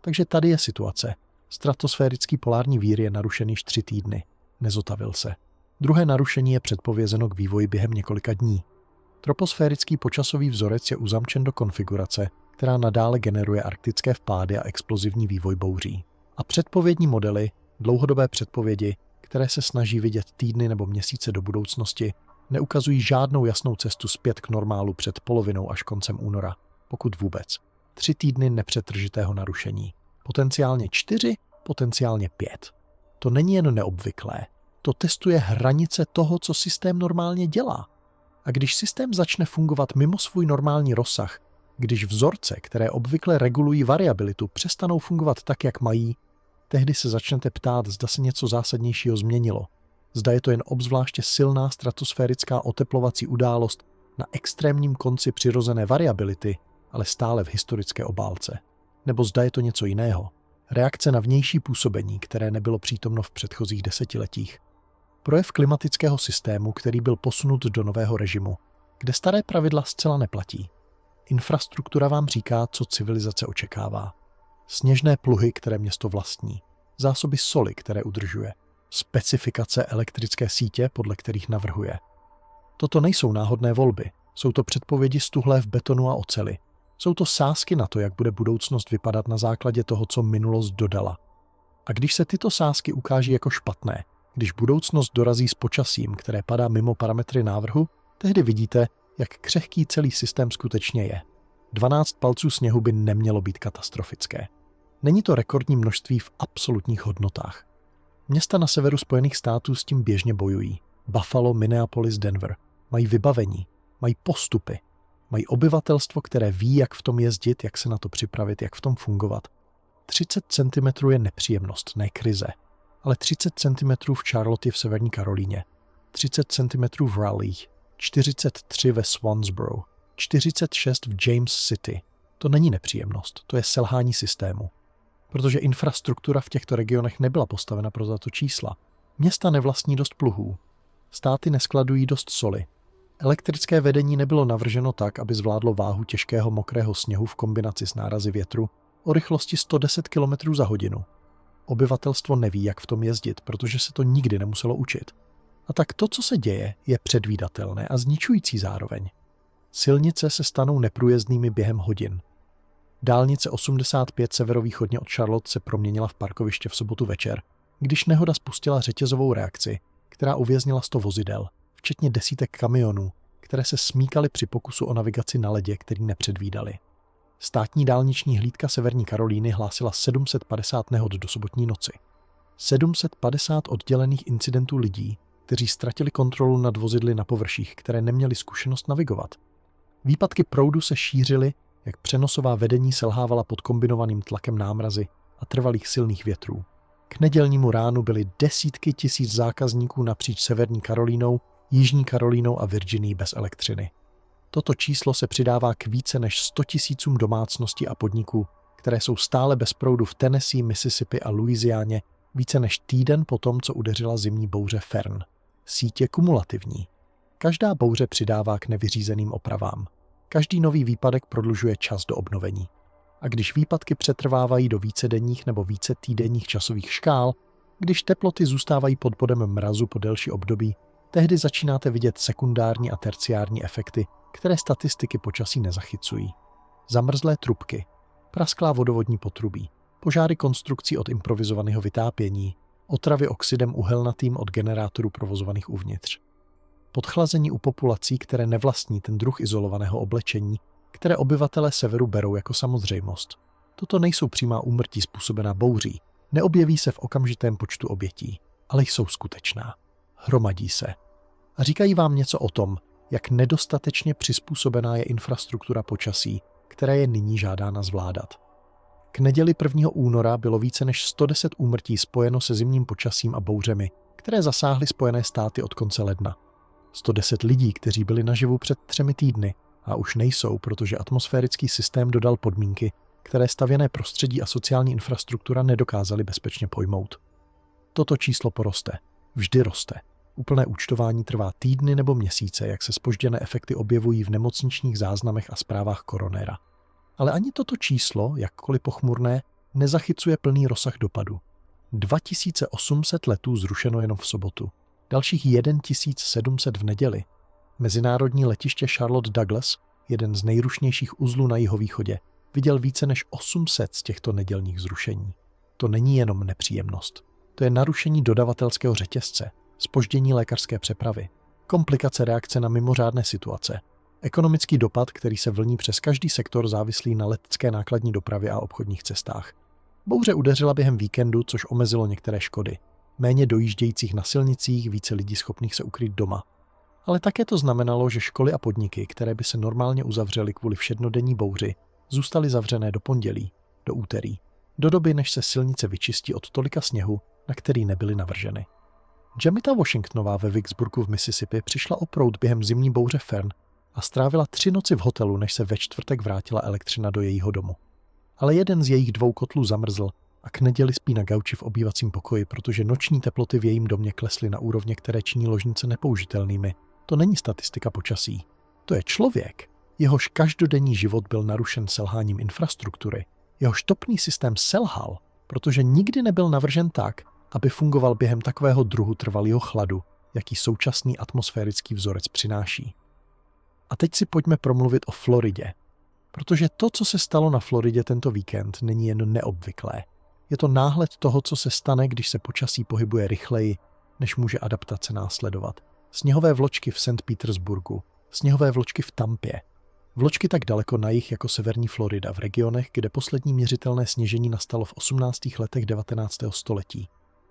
Takže tady je situace. Stratosférický polární vír je narušený 3 týdny. Nezotavil se. Druhé narušení je předpovězeno k vývoji během několika dní. Troposférický počasový vzorec je uzamčen do konfigurace, která nadále generuje arktické vpády a explozivní vývoj bouří. A předpovědní modely, dlouhodobé předpovědi, které se snaží vidět týdny nebo měsíce do budoucnosti, neukazují žádnou jasnou cestu zpět k normálu před polovinou až koncem února, pokud vůbec. 3 týdny nepřetržitého narušení. Potenciálně 4, potenciálně 5. To není jen neobvyklé. To testuje hranice toho, co systém normálně dělá. A když systém začne fungovat mimo svůj normální rozsah, když vzorce, které obvykle regulují variabilitu, přestanou fungovat tak, jak mají, tehdy se začnete ptát, zda se něco zásadnějšího změnilo. Zda je to jen obzvláště silná stratosférická oteplovací událost na extrémním konci přirozené variability, ale stále v historické obálce. Nebo zda je to něco jiného. Reakce na vnější působení, které nebylo přítomno v předchozích desetiletích. Projev klimatického systému, který byl posunut do nového režimu, kde staré pravidla zcela neplatí. Infrastruktura vám říká, co civilizace očekává. Sněžné pluhy, které město vlastní. Zásoby soli, které udržuje. Specifikace elektrické sítě, podle kterých navrhuje. Toto nejsou náhodné volby. Jsou to předpovědi stuhlé v betonu a oceli. Jsou to sázky na to, jak bude budoucnost vypadat na základě toho, co minulost dodala. A když se tyto sázky ukáží jako špatné, když budoucnost dorazí s počasím, které padá mimo parametry návrhu, tehdy vidíte, jak křehký celý systém skutečně je. 12 palců sněhu by nemělo být katastrofické. Není to rekordní množství v absolutních hodnotách. Města na severu Spojených států s tím běžně bojují. Buffalo, Minneapolis, Denver. Mají vybavení, mají postupy, mají obyvatelstvo, které ví, jak v tom jezdit, jak se na to připravit, jak v tom fungovat. 30 cm je nepříjemnost, ne krize. Ale 30 cm v Charlotte v severní Karolíně, 30 cm v Raleigh, 43 ve Swansboro, 46 v James City. To není nepříjemnost, to je selhání systému. Protože infrastruktura v těchto regionech nebyla postavena pro tato čísla. Města nevlastní dost pluhů. Státy neskladují dost soli. Elektrické vedení nebylo navrženo tak, aby zvládlo váhu těžkého mokrého sněhu v kombinaci s nárazy větru o rychlosti 110 km za hodinu. Obyvatelstvo neví, jak v tom jezdit, protože se to nikdy nemuselo učit. A tak to, co se děje, je předvídatelné a zničující zároveň. Silnice se stanou neprůjezdnými během hodin. Dálnice 85 severovýchodně od Charlotte se proměnila v parkoviště v sobotu večer, když nehoda spustila řetězovou reakci, která uvěznila 100 vozidel, včetně desítek kamionů, které se smíkaly při pokusu o navigaci na ledě, který nepředvídali. Státní dálniční hlídka Severní Karolíny hlásila 750 nehod do sobotní noci. 750 oddělených incidentů lidí, kteří ztratili kontrolu nad vozidly na površích, které neměli zkušenost navigovat. Výpadky proudu se šířily, jak přenosová vedení selhávala pod kombinovaným tlakem námrazy a trvalých silných větrů. K nedělnímu ránu byly desítky tisíc zákazníků napříč Severní Karolínou, Jižní Karolínou a Virginií bez elektřiny. Toto číslo se přidává k více než 100 000 domácností a podniků, které jsou stále bez proudu v Tennessee, Mississippi a Louisianě více než týden po tom, co udeřila zimní bouře Fern. Síť je kumulativní. Každá bouře přidává k nevyřízeným opravám. Každý nový výpadek prodlužuje čas do obnovení. A když výpadky přetrvávají do vícedenních nebo více týdenních časových škál, když teploty zůstávají pod bodem mrazu po delší období, tehdy začínáte vidět sekundární a terciární efekty, které statistiky počasí nezachycují. Zamrzlé trubky, prasklá vodovodní potrubí, požáry konstrukcí od improvizovaného vytápění, otravy oxidem uhelnatým od generátorů provozovaných uvnitř. Podchlazení u populací, které nevlastní ten druh izolovaného oblečení, které obyvatelé severu berou jako samozřejmost. Toto nejsou přímá úmrtí způsobená bouří, neobjeví se v okamžitém počtu obětí, ale jsou skutečná. Hromadí se. A říkají vám něco o tom, jak nedostatečně přizpůsobená je infrastruktura počasí, které je nyní žádána zvládat. K neděli 1. února bylo více než 110 úmrtí spojeno se zimním počasím a bouřemi, které zasáhly Spojené státy od konce ledna. 110 lidí, kteří byli naživu před 3 týdny a už nejsou, protože atmosférický systém dodal podmínky, které stavěné prostředí a sociální infrastruktura nedokázaly bezpečně pojmout. Toto číslo poroste. Vždy roste. Úplné účtování trvá týdny nebo měsíce, jak se zpožděné efekty objevují v nemocničních záznamech a zprávách koronéra. Ale ani toto číslo, jakkoliv pochmurné, nezachycuje plný rozsah dopadu. 2800 letů zrušeno jenom v sobotu. Dalších 1700 v neděli. Mezinárodní letiště Charlotte Douglas, jeden z nejrušnějších uzlů na jihovýchodě, viděl více než 800 z těchto nedělních zrušení. To není jenom nepříjemnost. To je narušení dodavatelského řetězce, zpoždění lékařské přepravy, komplikace reakce na mimořádné situace, ekonomický dopad, který se vlní přes každý sektor závislý na letecké nákladní dopravě a obchodních cestách. Bouře udeřila během víkendu, což omezilo některé škody. Méně dojíždějících na silnicích, více lidí schopných se ukrýt doma. Ale také to znamenalo, že školy a podniky, které by se normálně uzavřely kvůli všednodenní bouři, zůstaly zavřené do pondělí, do úterý, do doby, než se silnice vyčistí od tolika sněhu, na který nebyly navrženy. Jamita Washingtonová ve Vicksburgu v Mississippi přišla o proud během zimní bouře Fern a strávila 3 noci v hotelu, než se ve čtvrtek vrátila elektřina do jejího domu. Ale jeden z jejich 2 kotlů zamrzl a k neděli spí na gauči v obývacím pokoji, protože noční teploty v jejím domě klesly na úrovně, které činí ložnice nepoužitelnými. To není statistika počasí. To je člověk. Jehož každodenní život byl narušen selháním infrastruktury. Jehož topný systém selhal, protože nikdy nebyl navržen tak, aby fungoval během takového druhu trvalého chladu, jaký současný atmosférický vzorec přináší. A teď si pojďme promluvit o Floridě. Protože to, co se stalo na Floridě tento víkend, není jen neobvyklé. Je to náhled toho, co se stane, když se počasí pohybuje rychleji, než může adaptace následovat. Sněhové vločky v St. Petersburgu, sněhové vločky v Tampě. Vločky tak daleko na jih jako severní Florida v regionech, kde poslední měřitelné sněžení nastalo v 18. letech 19. století.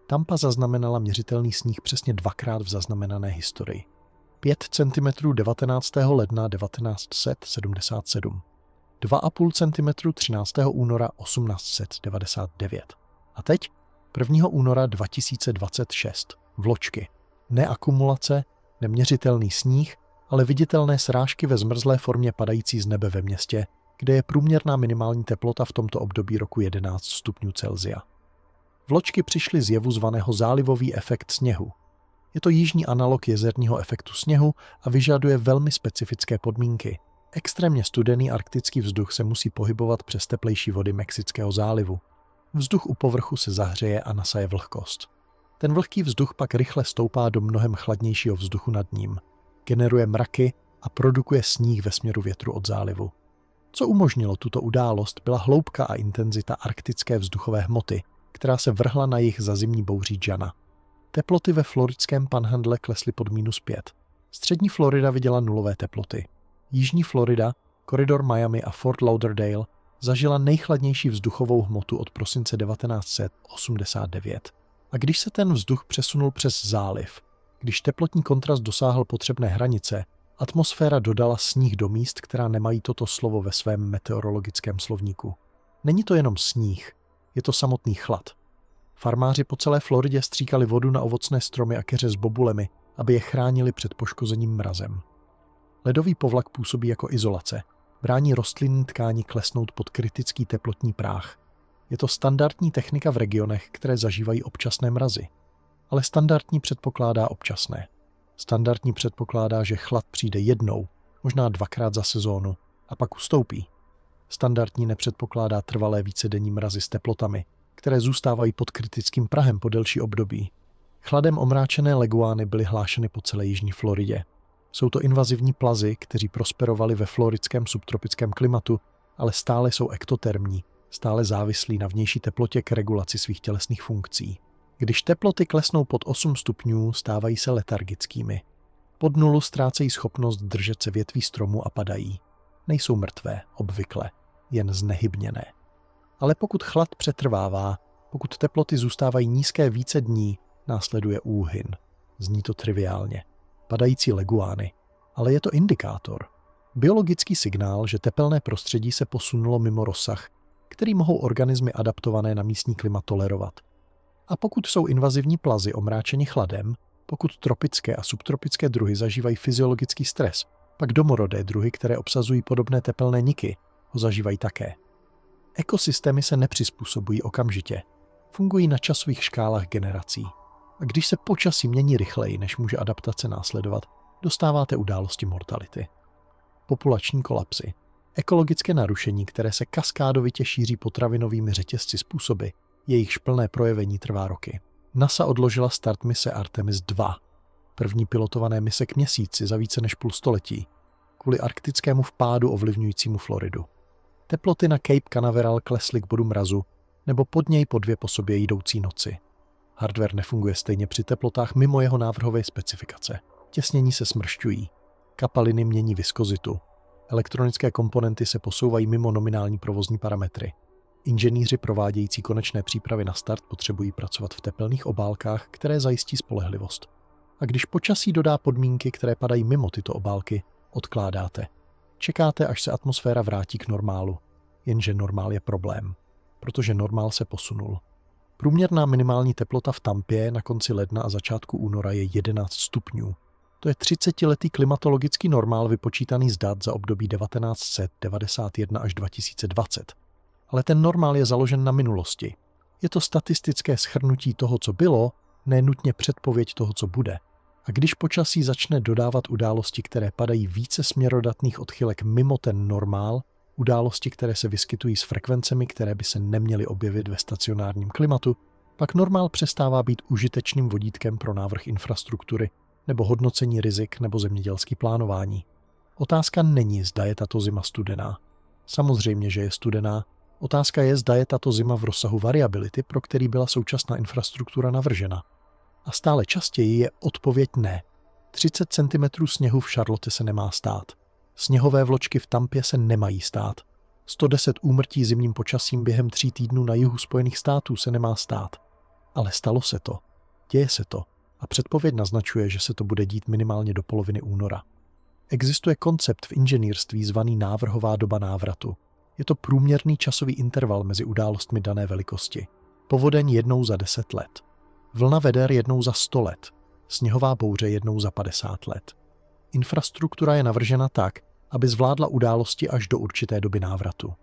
Tampa zaznamenala měřitelný sníh přesně 2krát v zaznamenané historii. 5 cm 19. ledna 1977. 2,5 cm 13. února 1899. A teď 1. února 2026. Vločky. Ne akumulace, neměřitelný sníh, ale viditelné srážky ve zmrzlé formě padající z nebe ve městě, kde je průměrná minimální teplota v tomto období roku 11 stupňů Celsia. Vločky přišly z jevu zvaného zálivový efekt sněhu. Je to jižní analog jezerního efektu sněhu a vyžaduje velmi specifické podmínky. Extrémně studený arktický vzduch se musí pohybovat přes teplejší vody Mexického zálivu. Vzduch u povrchu se zahřeje a nasaje vlhkost. Ten vlhký vzduch pak rychle stoupá do mnohem chladnějšího vzduchu nad ním. Generuje mraky a produkuje sníh ve směru větru od zálivu. Co umožnilo tuto událost, byla hloubka a intenzita arktické vzduchové hmoty, která se vrhla na jih za zimní bouří Jana. Teploty ve floridském Panhandle klesly pod -5. Střední Florida viděla nulové teploty. Jižní Florida, koridor Miami a Fort Lauderdale zažila nejchladnější vzduchovou hmotu od prosince 1989. A když se ten vzduch přesunul přes záliv, když teplotní kontrast dosáhl potřebné hranice, atmosféra dodala sníh do míst, která nemají toto slovo ve svém meteorologickém slovníku. Není to jenom sníh, je to samotný chlad. Farmáři po celé Floridě stříkali vodu na ovocné stromy a keře s bobulemi, aby je chránili před poškozením mrazem. Ledový povlak působí jako izolace. Brání rostlinní tkáni klesnout pod kritický teplotní práh. Je to standardní technika v regionech, které zažívají občasné mrazy. Ale standardní předpokládá občasné. Standardní předpokládá, že chlad přijde jednou, možná dvakrát za sezónu, a pak ustoupí. Standardní nepředpokládá trvalé vícedenní mrazy s teplotami, které zůstávají pod kritickým prahem po delší období. Chladem omráčené leguány byly hlášeny po celé jižní Floridě. Jsou to invazivní plazy, kteří prosperovali ve floridském subtropickém klimatu, ale stále jsou ektotermní, stále závislí na vnější teplotě k regulaci svých tělesných funkcí. Když teploty klesnou pod 8 stupňů, stávají se letargickými. Pod nulu ztrácejí schopnost držet se větví stromu a padají. Nejsou mrtvé, obvykle, jen znehybněné. Ale pokud chlad přetrvává, pokud teploty zůstávají nízké více dní, následuje úhyn. Zní to triviálně. Padající leguány. Ale je to indikátor. Biologický signál, že tepelné prostředí se posunulo mimo rozsah, který mohou organismy adaptované na místní klima tolerovat. A pokud jsou invazivní plazy omráčeni chladem, pokud tropické a subtropické druhy zažívají fyziologický stres, pak domorodé druhy, které obsazují podobné tepelné niky, ho zažívají také. Ekosystémy se nepřizpůsobují okamžitě. Fungují na časových škálách generací. A když se počasí mění rychleji, než může adaptace následovat, dostáváte události mortality. Populační kolapsy. Ekologické narušení, které se kaskádovitě šíří potravinovými řetězci způsoby, jejichž plné projevení trvá roky. NASA odložila start mise Artemis 2, první pilotované mise k měsíci za více než půl století, kvůli arktickému vpádu ovlivňujícímu Floridu. Teploty na Cape Canaveral klesly k bodu mrazu, nebo pod něj po 2 po sobě jdoucí noci. Hardware nefunguje stejně při teplotách mimo jeho návrhové specifikace. Těsnění se smršťují. Kapaliny mění viskozitu. Elektronické komponenty se posouvají mimo nominální provozní parametry. Inženýři provádějící konečné přípravy na start potřebují pracovat v tepelných obálkách, které zajistí spolehlivost. A když počasí dodá podmínky, které padají mimo tyto obálky, odkládáte. Čekáte, až se atmosféra vrátí k normálu. Jenže normál je problém, protože normál se posunul. Průměrná minimální teplota v Tampě na konci ledna a začátku února je 11 stupňů. To je 30letý klimatologický normál vypočítaný z dat za období 1991 až 2020. Ale ten normál je založen na minulosti. Je to statistické shrnutí toho, co bylo, ne nutně předpověď toho, co bude. A když počasí začne dodávat události, které padají více směrodatných odchylek mimo ten normál, události, které se vyskytují s frekvencemi, které by se neměly objevit ve stacionárním klimatu, pak normál přestává být užitečným vodítkem pro návrh infrastruktury nebo hodnocení rizik nebo zemědělské plánování. Otázka není, zda je tato zima studená. Samozřejmě, že je studená. Otázka je, zda je tato zima v rozsahu variability, pro který byla současná infrastruktura navržena. A stále častěji je odpověď ne. 30 cm sněhu v Charlotte se nemá stát. Sněhové vločky v Tampě se nemají stát. 110 úmrtí zimním počasím během 3 týdnů na jihu Spojených států se nemá stát. Ale stalo se to. Děje se to. A předpověď naznačuje, že se to bude dít minimálně do poloviny února. Existuje koncept v inženýrství zvaný návrhová doba návratu. Je to průměrný časový interval mezi událostmi dané velikosti. Povodeň jednou za 10 let. Vlna veder jednou za 100 let. Sněhová bouře jednou za 50 let. Infrastruktura je navržena tak, aby zvládla události až do určité doby návratu.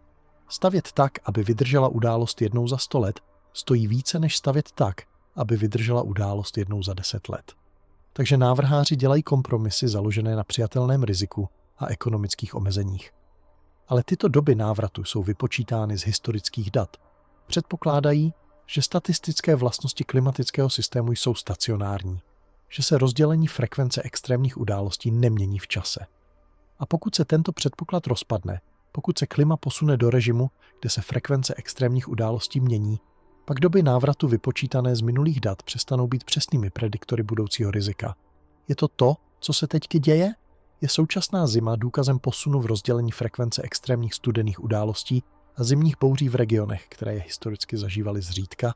Stavět tak, aby vydržela událost jednou za 100 let, stojí více než stavět tak, aby vydržela událost jednou za 10 let. Takže návrháři dělají kompromisy založené na přijatelném riziku a ekonomických omezeních. Ale tyto doby návratu jsou vypočítány z historických dat. Předpokládají, že statistické vlastnosti klimatického systému jsou stacionární, že se rozdělení frekvence extrémních událostí nemění v čase. A pokud se tento předpoklad rozpadne, pokud se klima posune do režimu, kde se frekvence extrémních událostí mění, pak doby návratu vypočítané z minulých dat přestanou být přesnými prediktory budoucího rizika. Je to to, co se teď děje? Je současná zima důkazem posunu v rozdělení frekvence extrémních studených událostí a zimních bouří v regionech, které je historicky zažívaly zřídka?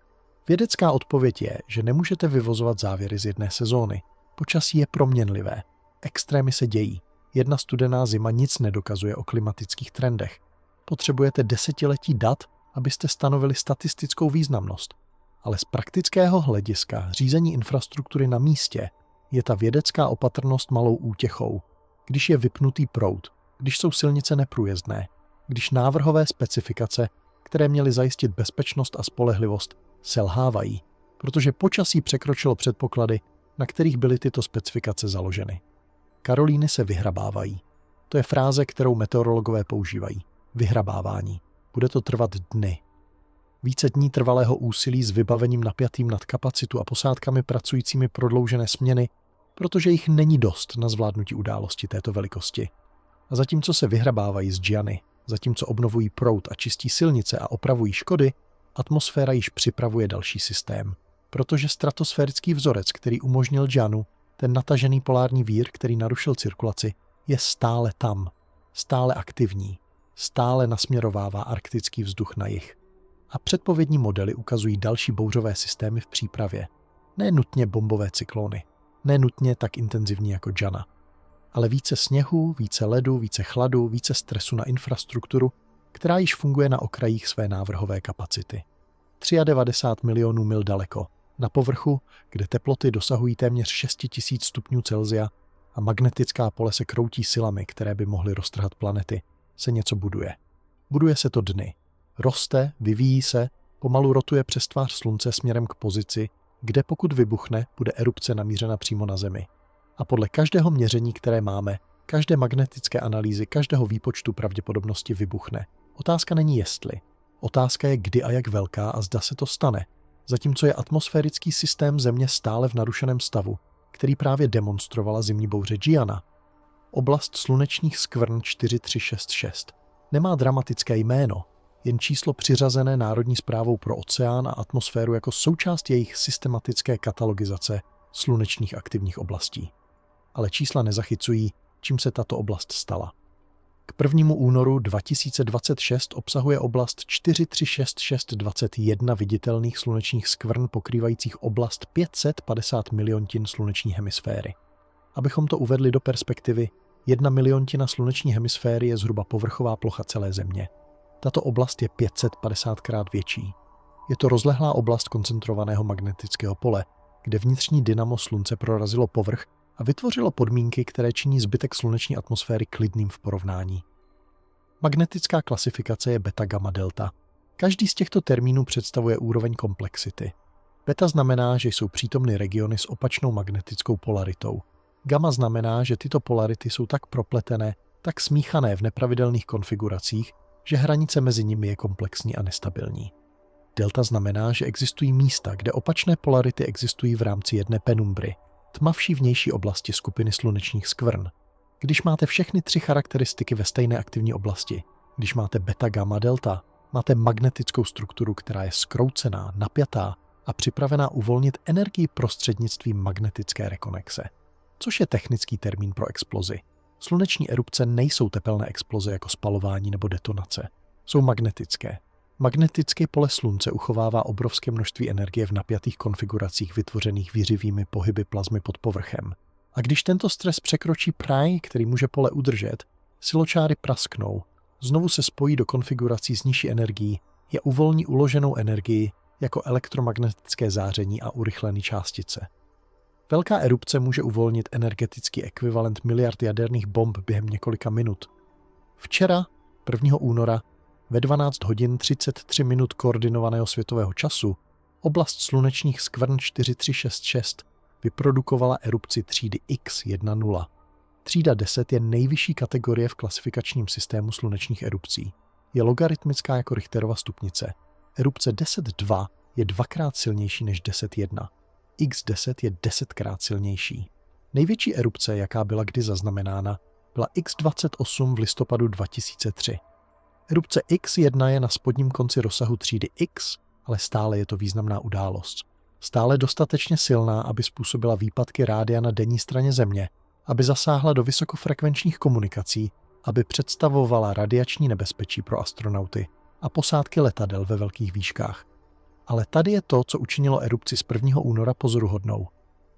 Vědecká odpověď je, že nemůžete vyvozovat závěry z jedné sezóny. Počasí je proměnlivé. Extrémy se dějí. Jedna studená zima nic nedokazuje o klimatických trendech. Potřebujete desetiletí dat, abyste stanovili statistickou významnost. Ale z praktického hlediska řízení infrastruktury na místě je ta vědecká opatrnost malou útěchou, když je vypnutý proud, když jsou silnice neprůjezdné, když návrhové specifikace, které měly zajistit bezpečnost a spolehlivost, selhávají, protože počasí překročilo předpoklady, na kterých byly tyto specifikace založeny. Karolíny se vyhrabávají. To je fráze, kterou meteorologové používají. Vyhrabávání. Bude to trvat dny. Více dní trvalého úsilí s vybavením napjatým nad kapacitu a posádkami pracujícími prodloužené směny, protože jich není dost na zvládnutí události této velikosti. A zatímco se vyhrabávají z Giany, zatímco obnovují proud a čistí silnice a opravují škody, atmosféra již připravuje další systém. Protože stratosférický vzorec, který umožnil Gianu, ten natažený polární vír, který narušil cirkulaci, je stále tam, stále aktivní, stále nasměrovává arktický vzduch na jih. A předpovědní modely ukazují další bouřové systémy v přípravě. Ne nutně bombové cyklony, ne nutně tak intenzivní jako Giana, ale více sněhu, více ledu, více chladu, více stresu na infrastrukturu, která již funguje na okrajích své návrhové kapacity. 93 milionů mil daleko, na povrchu, kde teploty dosahují téměř 6000 stupňů Celsia a magnetická pole se kroutí silami, které by mohly roztrhat planety, se něco buduje. Buduje se to dny. Roste, vyvíjí se, pomalu rotuje přes tvář slunce směrem k pozici, kde pokud vybuchne, bude erupce namířena přímo na Zemi. A podle každého měření, které máme, každé magnetické analýzy, každého výpočtu pravděpodobnosti vybuchne. Otázka není jestli. Otázka je kdy a jak velká a zda se to stane, zatímco je atmosférický systém Země stále v narušeném stavu, který právě demonstrovala zimní bouře Giana. Oblast slunečních skvrn 4366 nemá dramatické jméno, jen číslo přiřazené Národní správou pro oceán a atmosféru jako součást jejich systematické katalogizace slunečních aktivních oblastí. Ale čísla nezachycují, čím se tato oblast stala. K 1. únoru 2026 obsahuje oblast 436621 viditelných slunečních skvrn pokrývajících oblast 550 miliontin sluneční hemisféry. Abychom to uvedli do perspektivy, 1 miliontina sluneční hemisféry je zhruba povrchová plocha celé Země. Tato oblast je 550krát větší. Je to rozlehlá oblast koncentrovaného magnetického pole, kde vnitřní dynamo slunce prorazilo povrch a vytvořilo podmínky, které činí zbytek sluneční atmosféry klidným v porovnání. Magnetická klasifikace je beta, gamma, delta. Každý z těchto termínů představuje úroveň komplexity. Beta znamená, že jsou přítomny regiony s opačnou magnetickou polaritou. Gamma znamená, že tyto polarity jsou tak propletené, tak smíchané v nepravidelných konfiguracích, že hranice mezi nimi je komplexní a nestabilní. Delta znamená, že existují místa, kde opačné polarity existují v rámci jedné penumbry, tmavší vnější oblasti skupiny slunečních skvrn. Když máte všechny tři charakteristiky ve stejné aktivní oblasti, když máte beta, gamma, delta, máte magnetickou strukturu, která je zkroucená, napjatá a připravená uvolnit energii prostřednictvím magnetické rekonexe, což je technický termín pro explozi. Sluneční erupce nejsou tepelné exploze jako spalování nebo detonace. Jsou magnetické. Magnetické pole slunce uchovává obrovské množství energie v napjatých konfiguracích vytvořených výřivými pohyby plazmy pod povrchem. A když tento stres překročí práh, který může pole udržet, siločáry prasknou, znovu se spojí do konfigurací s nižší energií a uvolní uloženou energii jako elektromagnetické záření a urychlené částice. Velká erupce může uvolnit energetický ekvivalent miliard jaderných bomb během několika minut. Včera, 1. února, ve 12 hodin 33 minut koordinovaného světového času, oblast slunečních skvrn 4366 vyprodukovala erupci třídy X10. Třída 10 je nejvyšší kategorie v klasifikačním systému slunečních erupcí. Je logaritmická jako Richterova stupnice. Erupce 10.2 je dvakrát silnější než 10.1. X10 je 10krát silnější. Největší erupce, jaká byla kdy zaznamenána, byla X28 v listopadu 2003. Erupce X1 je na spodním konci rozsahu třídy X, ale stále je to významná událost. Stále dostatečně silná, aby způsobila výpadky rádia na denní straně Země, aby zasáhla do vysokofrekvenčních komunikací, aby představovala radiační nebezpečí pro astronauty a posádky letadel ve velkých výškách. Ale tady je to, co učinilo erupci z 1. února pozoruhodnou.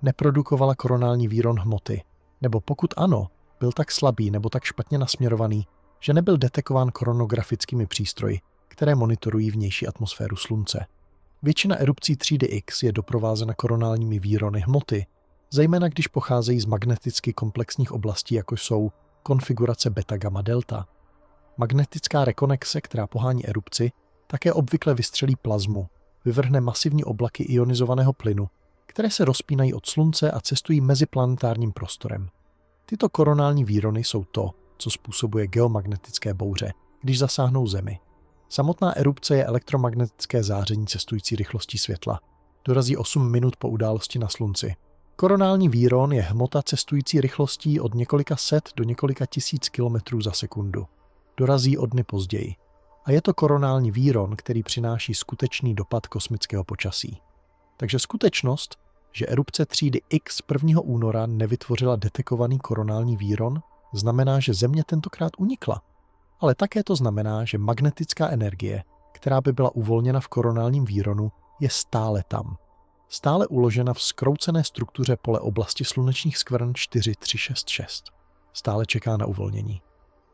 Neprodukovala koronální výron hmoty, nebo pokud ano, byl tak slabý nebo tak špatně nasměrovaný, že nebyl detekován koronografickými přístroji, které monitorují vnější atmosféru Slunce. Většina erupcí třídy X je doprovázena koronálními výrony hmoty, zejména když pocházejí z magneticky komplexních oblastí, jako jsou konfigurace beta, gamma, delta. Magnetická rekonexe, která pohání erupci, také obvykle vystřelí plazmu, vyvrhne masivní oblaky ionizovaného plynu, které se rozpínají od Slunce a cestují meziplanetárním prostorem. Tyto koronální výrony jsou to, co způsobuje geomagnetické bouře, když zasáhnou Zemi. Samotná erupce je elektromagnetické záření cestující rychlostí světla. Dorazí 8 minut po události na Slunci. Koronální výron je hmota cestující rychlostí od několika set do několika tisíc kilometrů za sekundu. Dorazí o dny později. A je to koronální výron, který přináší skutečný dopad kosmického počasí. Takže skutečnost, že erupce třídy X 1. února nevytvořila detekovaný koronální výron, znamená, že Země tentokrát unikla. Ale také to znamená, že magnetická energie, která by byla uvolněna v koronálním výronu, je stále tam. Stále uložena v zkroucené struktuře pole oblasti slunečních skvrn 4366. Stále čeká na uvolnění.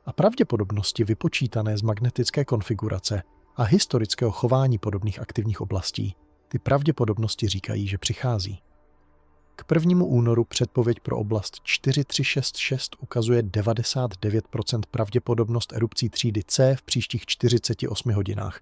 A pravděpodobnosti vypočítané z magnetické konfigurace a historického chování podobných aktivních oblastí, ty pravděpodobnosti říkají, že přichází. K 1. únoru předpověď pro oblast 4366 ukazuje 99% pravděpodobnost erupcí třídy C v příštích 48 hodinách.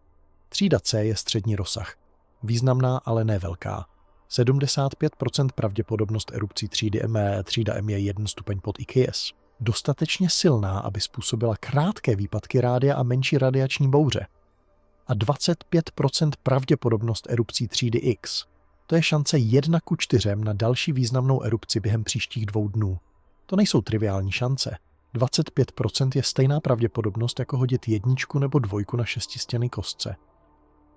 Třída C je střední rozsah. Významná, ale ne velká. 75% pravděpodobnost erupcí třídy M. Třída M je 1 stupeň pod IKS. Dostatečně silná, aby způsobila krátké výpadky rádia a menší radiační bouře. A 25% pravděpodobnost erupcí třídy X. To je šance 1:4 na další významnou erupci během příštích 2 dnů. To nejsou triviální šance. 25% je stejná pravděpodobnost jako hodit 1 nebo 2 na šestistěnné kostce.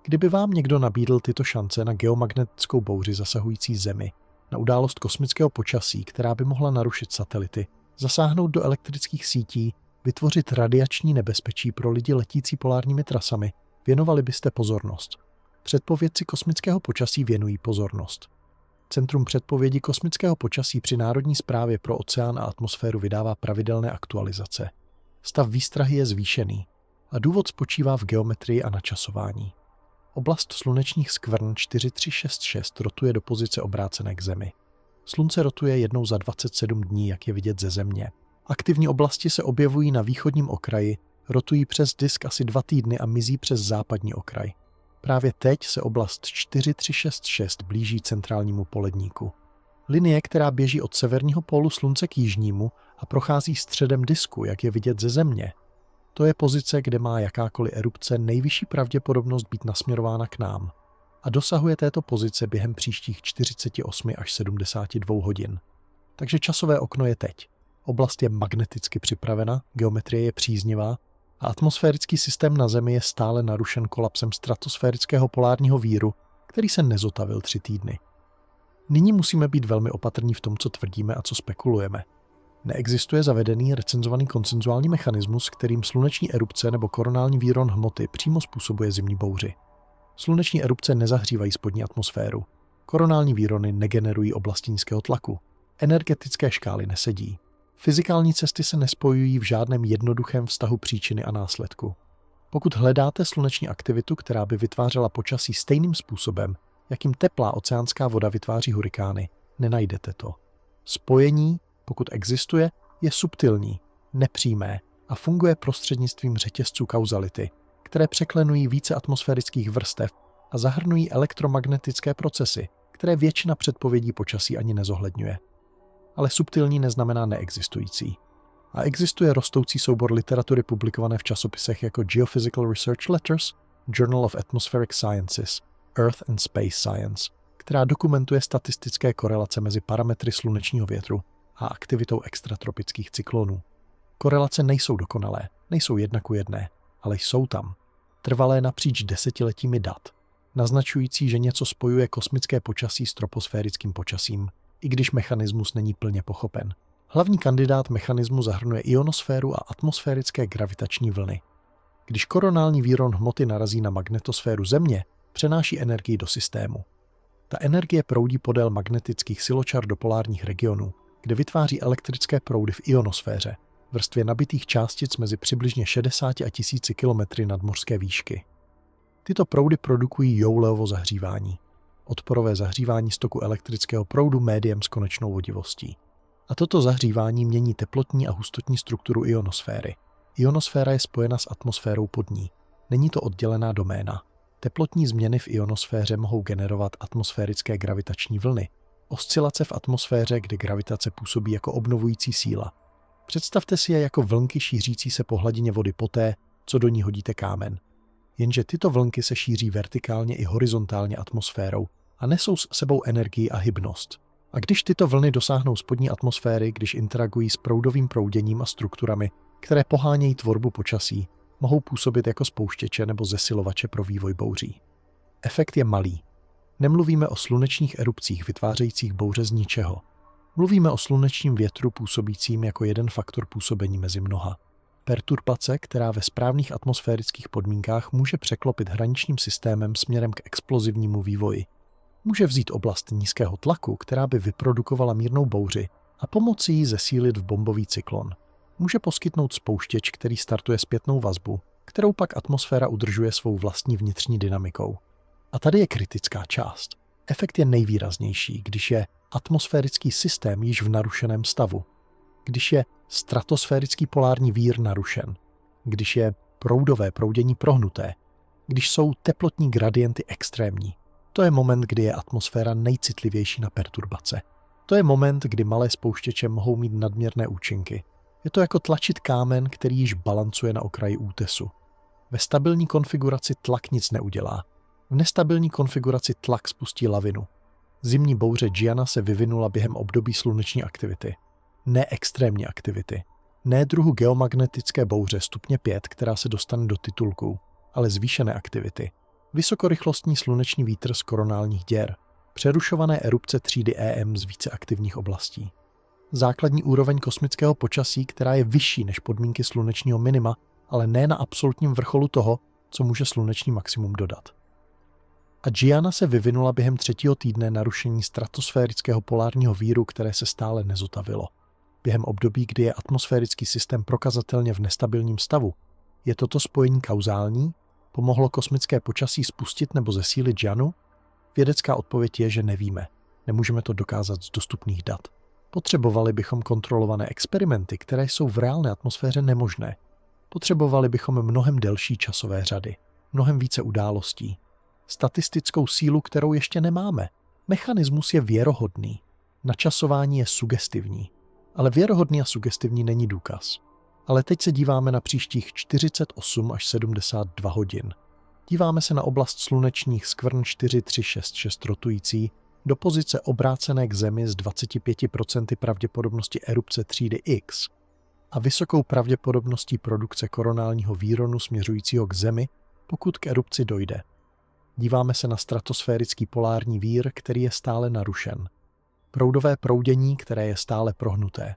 Kdyby vám někdo nabídl tyto šance na geomagnetickou bouři zasahující Zemi, na událost kosmického počasí, která by mohla narušit satelity, zasáhnout do elektrických sítí, vytvořit radiační nebezpečí pro lidi letící polárními trasami, věnovali byste pozornost. Předpovědci kosmického počasí věnují pozornost. Centrum předpovědi kosmického počasí při Národní správě pro oceán a atmosféru vydává pravidelné aktualizace. Stav výstrahy je zvýšený a důvod spočívá v geometrii a načasování. Oblast slunečních skvrn 4366 rotuje do pozice obrácené k Zemi. Slunce rotuje jednou za 27 dní, jak je vidět ze Země. Aktivní oblasti se objevují na východním okraji, rotují přes disk asi 2 týdny a mizí přes západní okraj. Právě teď se oblast 4366 blíží centrálnímu poledníku. Linie, která běží od severního pólu Slunce k jižnímu a prochází středem disku, jak je vidět ze Země. To je pozice, kde má jakákoliv erupce nejvyšší pravděpodobnost být nasměrována k nám. A dosahuje této pozice během příštích 48 až 72 hodin. Takže časové okno je teď. Oblast je magneticky připravena, geometrie je příznivá a atmosférický systém na Zemi je stále narušen kolapsem stratosférického polárního víru, který se nezotavil 3 týdny. Nyní musíme být velmi opatrní v tom, co tvrdíme a co spekulujeme. Neexistuje zavedený recenzovaný konsenzuální mechanismus, kterým sluneční erupce nebo koronální výron hmoty přímo způsobuje zimní bouři. Sluneční erupce nezahřívají spodní atmosféru. Koronální výrony negenerují oblasti nízkého tlaku. Energetické škály nesedí. Fyzikální cesty se nespojují v žádném jednoduchém vztahu příčiny a následku. Pokud hledáte sluneční aktivitu, která by vytvářela počasí stejným způsobem, jakým teplá oceánská voda vytváří hurikány, nenajdete to. Spojení, pokud existuje, je subtilní, nepřímé a funguje prostřednictvím řetězců kauzality, které překlenují více atmosférických vrstev a zahrnují elektromagnetické procesy, které většina předpovědí počasí ani nezohledňuje. Ale subtilní neznamená neexistující. A existuje rostoucí soubor literatury publikované v časopisech jako Geophysical Research Letters, Journal of Atmospheric Sciences, Earth and Space Science, která dokumentuje statistické korelace mezi parametry slunečního větru a aktivitou extratropických cyklonů. Korelace nejsou dokonalé, nejsou 1:1, ale jsou tam. Trvalé napříč desetiletími dat, naznačující, že něco spojuje kosmické počasí s troposférickým počasím, i když mechanismus není plně pochopen. Hlavní kandidát mechanismu zahrnuje ionosféru a atmosférické gravitační vlny. Když koronální výron hmoty narazí na magnetosféru Země, přenáší energii do systému. Ta energie proudí podél magnetických siločar do polárních regionů, kde vytváří elektrické proudy v ionosféře, vrstvě nabitých částic mezi přibližně 60 a 1000 kilometry nadmořské výšky. Tyto proudy produkují Jouleovo zahřívání. Odporové zahřívání stoku elektrického proudu médiem s konečnou vodivostí. A toto zahřívání mění teplotní a hustotní strukturu ionosféry. Ionosféra je spojena s atmosférou pod ní. Není to oddělená doména. Teplotní změny v ionosféře mohou generovat atmosférické gravitační vlny. Oscilace v atmosféře, kde gravitace působí jako obnovující síla. Představte si je jako vlnky šířící se po hladině vody poté, co do ní hodíte kámen. Jenže tyto vlnky se šíří vertikálně i horizontálně atmosférou a nesou s sebou energii a hybnost. A když tyto vlny dosáhnou spodní atmosféry, když interagují s proudovým prouděním a strukturami, které pohánějí tvorbu počasí, mohou působit jako spouštěče nebo zesilovače pro vývoj bouří. Efekt je malý. Nemluvíme o slunečních erupcích vytvářejících bouře z ničeho. Mluvíme o slunečním větru působícím jako jeden faktor působení mezi mnoha. Perturbace, která ve správných atmosférických podmínkách může překlopit hraničním systémem směrem k explozivnímu vývoji. Může vzít oblast nízkého tlaku, která by vyprodukovala mírnou bouři, a pomoci jí zesílit v bombový cyklon. Může poskytnout spouštěč, který startuje zpětnou vazbu, kterou pak atmosféra udržuje svou vlastní vnitřní dynamikou. A tady je kritická část. Efekt je nejvýraznější, když je atmosférický systém již v narušeném stavu. Když je stratosférický polární vír narušen. Když je proudové proudění prohnuté. Když jsou teplotní gradienty extrémní. To je moment, kdy je atmosféra nejcitlivější na perturbace. To je moment, kdy malé spouštěče mohou mít nadměrné účinky. Je to jako tlačit kámen, který již balancuje na okraji útesu. Ve stabilní konfiguraci tlak nic neudělá. V nestabilní konfiguraci tlak spustí lavinu. Zimní bouře Gianna se vyvinula během období sluneční aktivity. Ne extrémní aktivity. Ne druhu geomagnetické bouře stupně 5, která se dostane do titulků, ale zvýšené aktivity. Vysokorychlostní sluneční vítr z koronálních děr. Přerušované erupce třídy EM z více aktivních oblastí. Základní úroveň kosmického počasí, která je vyšší než podmínky slunečního minima, ale ne na absolutním vrcholu toho, co může sluneční maximum dodat. A Gianna se vyvinula během 3. týdne narušení stratosférického polárního víru, které se stále nezotavilo. Během období, kdy je atmosférický systém prokazatelně v nestabilním stavu. Je toto spojení kauzální? Pomohlo kosmické počasí spustit nebo zesílit Giannu? Vědecká odpověď je, že nevíme. Nemůžeme to dokázat z dostupných dat. Potřebovali bychom kontrolované experimenty, které jsou v reálné atmosféře nemožné. Potřebovali bychom mnohem delší časové řady, mnohem více událostí. Statistickou sílu, kterou ještě nemáme. Mechanismus je věrohodný. Načasování je sugestivní. Ale věrohodný a sugestivní není důkaz. Ale teď se díváme na příštích 48 až 72 hodin. Díváme se na oblast slunečních skvrn 4366 rotující do pozice obrácené k Zemi s 25% pravděpodobnosti erupce třídy X a vysokou pravděpodobností produkce koronálního výronu směřujícího k Zemi, pokud k erupci dojde. Díváme se na stratosférický polární vír, který je stále narušen. Proudové proudění, které je stále prohnuté.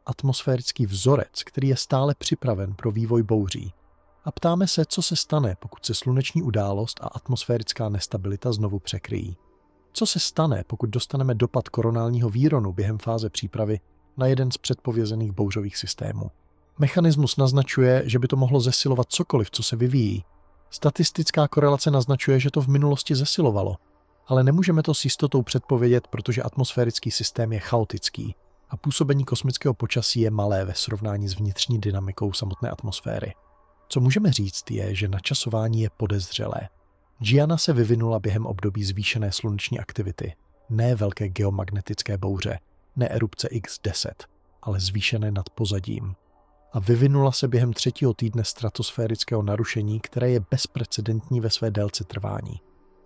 Atmosférický vzorec, který je stále připraven pro vývoj bouří. A ptáme se, co se stane, pokud se sluneční událost a atmosférická nestabilita znovu překryjí. Co se stane, pokud dostaneme dopad koronálního výronu během fáze přípravy na jeden z předpovězených bouřových systémů. Mechanismus naznačuje, že by to mohlo zesilovat cokoliv, co se vyvíjí. Statistická korelace naznačuje, že to v minulosti zesilovalo. Ale nemůžeme to s jistotou předpovědět, protože atmosférický systém je chaotický a působení kosmického počasí je malé ve srovnání s vnitřní dynamikou samotné atmosféry. Co můžeme říct je, že načasování je podezřelé. Gianna se vyvinula během období zvýšené sluneční aktivity, ne velké geomagnetické bouře, ne erupce X10, ale zvýšené nad pozadím. A vyvinula se během 3. týdne stratosférického narušení, které je bezprecedentní ve své délce trvání.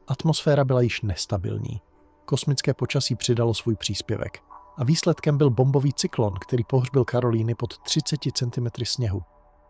Atmosféra byla již nestabilní. Kosmické počasí přidalo svůj příspěvek. A výsledkem byl bombový cyklon, který pohřbil Karolíny pod 30 cm sněhu.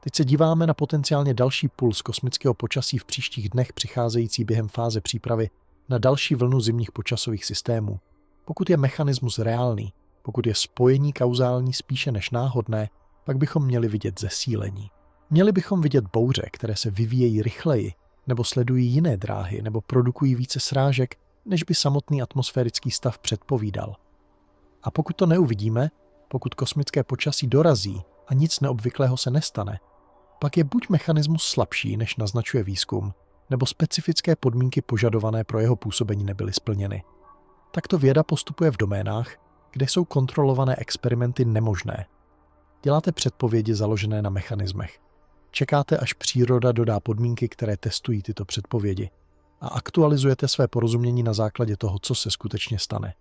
Teď se díváme na potenciálně další puls kosmického počasí v příštích dnech přicházející během fáze přípravy na další vlnu zimních počasových systémů. Pokud je mechanismus reálný, pokud je spojení kauzální spíše než náhodné, pak bychom měli vidět zesílení. Měli bychom vidět bouře, které se vyvíjejí rychleji, nebo sledují jiné dráhy, nebo produkují více srážek, než by samotný atmosférický stav předpovídal. A pokud to neuvidíme, pokud kosmické počasí dorazí a nic neobvyklého se nestane, pak je buď mechanismus slabší, než naznačuje výzkum, nebo specifické podmínky požadované pro jeho působení nebyly splněny. Takto věda postupuje v doménách, kde jsou kontrolované experimenty nemožné. Děláte předpovědi založené na mechanismech. Čekáte, až příroda dodá podmínky, které testují tyto předpovědi, a aktualizujete své porozumění na základě toho, co se skutečně stane.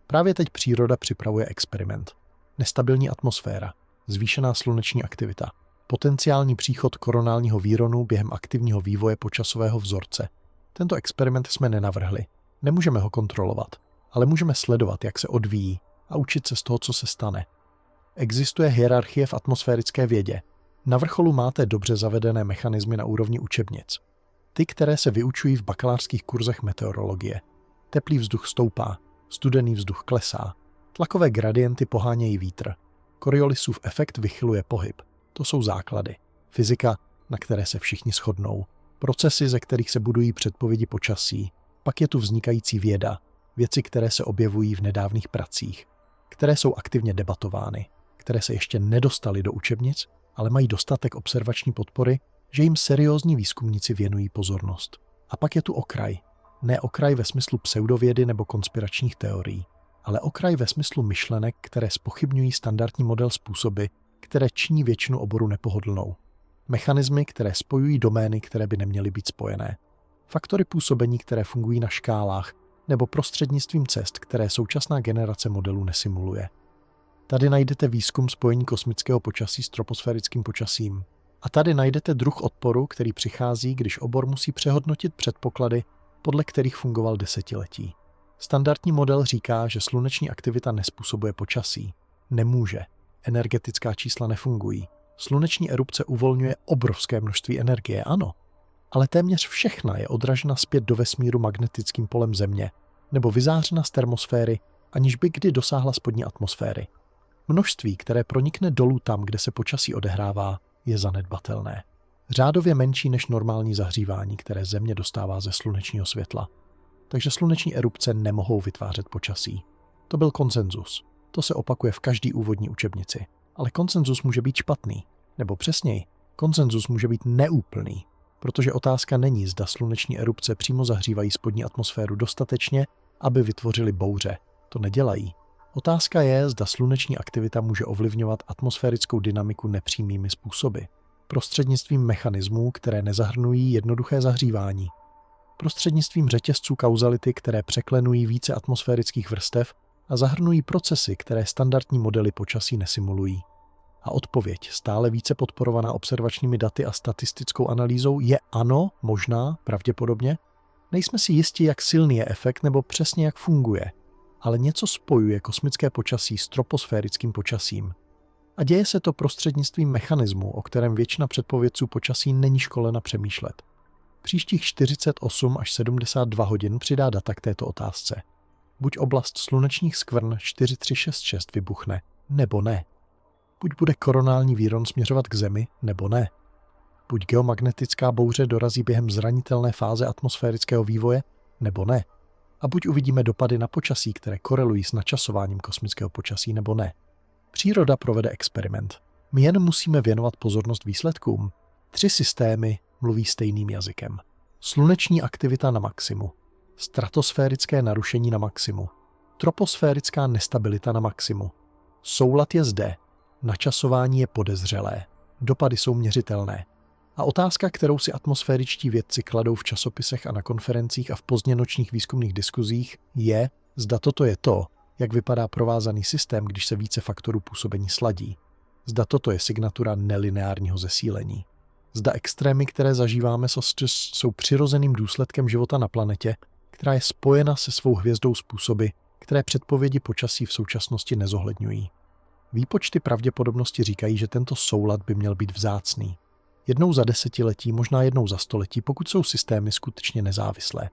Právě teď příroda připravuje experiment. Nestabilní atmosféra, zvýšená sluneční aktivita, potenciální příchod koronálního výronu během aktivního vývoje počasového vzorce. Tento experiment jsme nenavrhli. Nemůžeme ho kontrolovat, ale můžeme sledovat, jak se odvíjí a učit se z toho, co se stane. Existuje hierarchie v atmosférické vědě. Na vrcholu máte dobře zavedené mechanismy na úrovni učebnic. Ty, které se vyučují v bakalářských kurzech meteorologie. Teplý vzduch stoupá, studený vzduch klesá. Tlakové gradienty pohánějí vítr. Coriolisův efekt vychyluje pohyb. To jsou základy. Fyzika, na které se všichni shodnou. Procesy, ze kterých se budují předpovědi počasí. Pak je tu vznikající věda. Věci, které se objevují v nedávných pracích. Které jsou aktivně debatovány. Které se ještě nedostaly do učebnic, ale mají dostatek observační podpory, že jim seriózní výzkumníci věnují pozornost. A pak je tu okraj. Ne okraj ve smyslu pseudovědy nebo konspiračních teorií, ale okraj ve smyslu myšlenek, které zpochybňují standardní model způsoby, které činí většinu oboru nepohodlnou. Mechanismy, které spojují domény, které by neměly být spojené. Faktory působení, které fungují na škálách, nebo prostřednictvím cest, které současná generace modelů nesimuluje. Tady najdete výzkum spojení kosmického počasí s troposférickým počasím. A tady najdete druh odporu, který přichází, když obor musí přehodnotit předpoklady, podle kterých fungoval desetiletí. Standardní model říká, že sluneční aktivita nezpůsobuje počasí. Nemůže. Energetická čísla nefungují. Sluneční erupce uvolňuje obrovské množství energie, ano. Ale téměř všechna je odražena zpět do vesmíru magnetickým polem Země nebo vyzářena z termosféry, aniž by kdy dosáhla spodní atmosféry. Množství, které pronikne dolů tam, kde se počasí odehrává, je zanedbatelné. Řádově menší než normální zahřívání, které Země dostává ze slunečního světla. Takže sluneční erupce nemohou vytvářet počasí. To byl konsenzus. To se opakuje v každé úvodní učebnici. Ale konsenzus může být špatný. Nebo přesněji, konsenzus může být neúplný. Protože otázka není, zda sluneční erupce přímo zahřívají spodní atmosféru dostatečně, aby vytvořily bouře. To nedělají. Otázka je, zda sluneční aktivita může ovlivňovat atmosférickou dynamiku nepřímými způsoby. Prostřednictvím mechanismů, které nezahrnují jednoduché zahřívání. Prostřednictvím řetězců kauzality, které překlenují více atmosférických vrstev a zahrnují procesy, které standardní modely počasí nesimulují. A odpověď, stále více podporovaná observačními daty a statistickou analýzou, je ano, možná, pravděpodobně. Nejsme si jisti, jak silný je efekt nebo přesně jak funguje, ale něco spojuje kosmické počasí s troposférickým počasím. A děje se to prostřednictvím mechanismu, o kterém většina předpovědců počasí není školena přemýšlet. Příštích 48 až 72 hodin přidá data k této otázce. Buď oblast slunečních skvrn 4366 vybuchne, nebo ne. Buď bude koronální výron směřovat k Zemi, nebo ne. Buď geomagnetická bouře dorazí během zranitelné fáze atmosférického vývoje, nebo ne. A buď uvidíme dopady na počasí, které korelují s načasováním kosmického počasí, nebo ne. Příroda provede experiment. My jen musíme věnovat pozornost výsledkům. 3 systémy mluví stejným jazykem. Sluneční aktivita na maximu. Stratosférické narušení na maximu. Troposférická nestabilita na maximu. Soulad je zde. Načasování je podezřelé. Dopady jsou měřitelné. A otázka, kterou si atmosféričtí vědci kladou v časopisech a na konferencích a v pozdněnočních výzkumných diskuzích, je, zda toto je to, jak vypadá provázaný systém, když se více faktorů působení sladí. Zda toto je signatura nelineárního zesílení. Zda extrémy, které zažíváme, jsou přirozeným důsledkem života na planetě, která je spojena se svou hvězdou způsoby, které předpovědi počasí v současnosti nezohledňují. Výpočty pravděpodobnosti říkají, že tento soulad by měl být vzácný. Jednou za desetiletí, možná jednou za století, pokud jsou systémy skutečně nezávislé.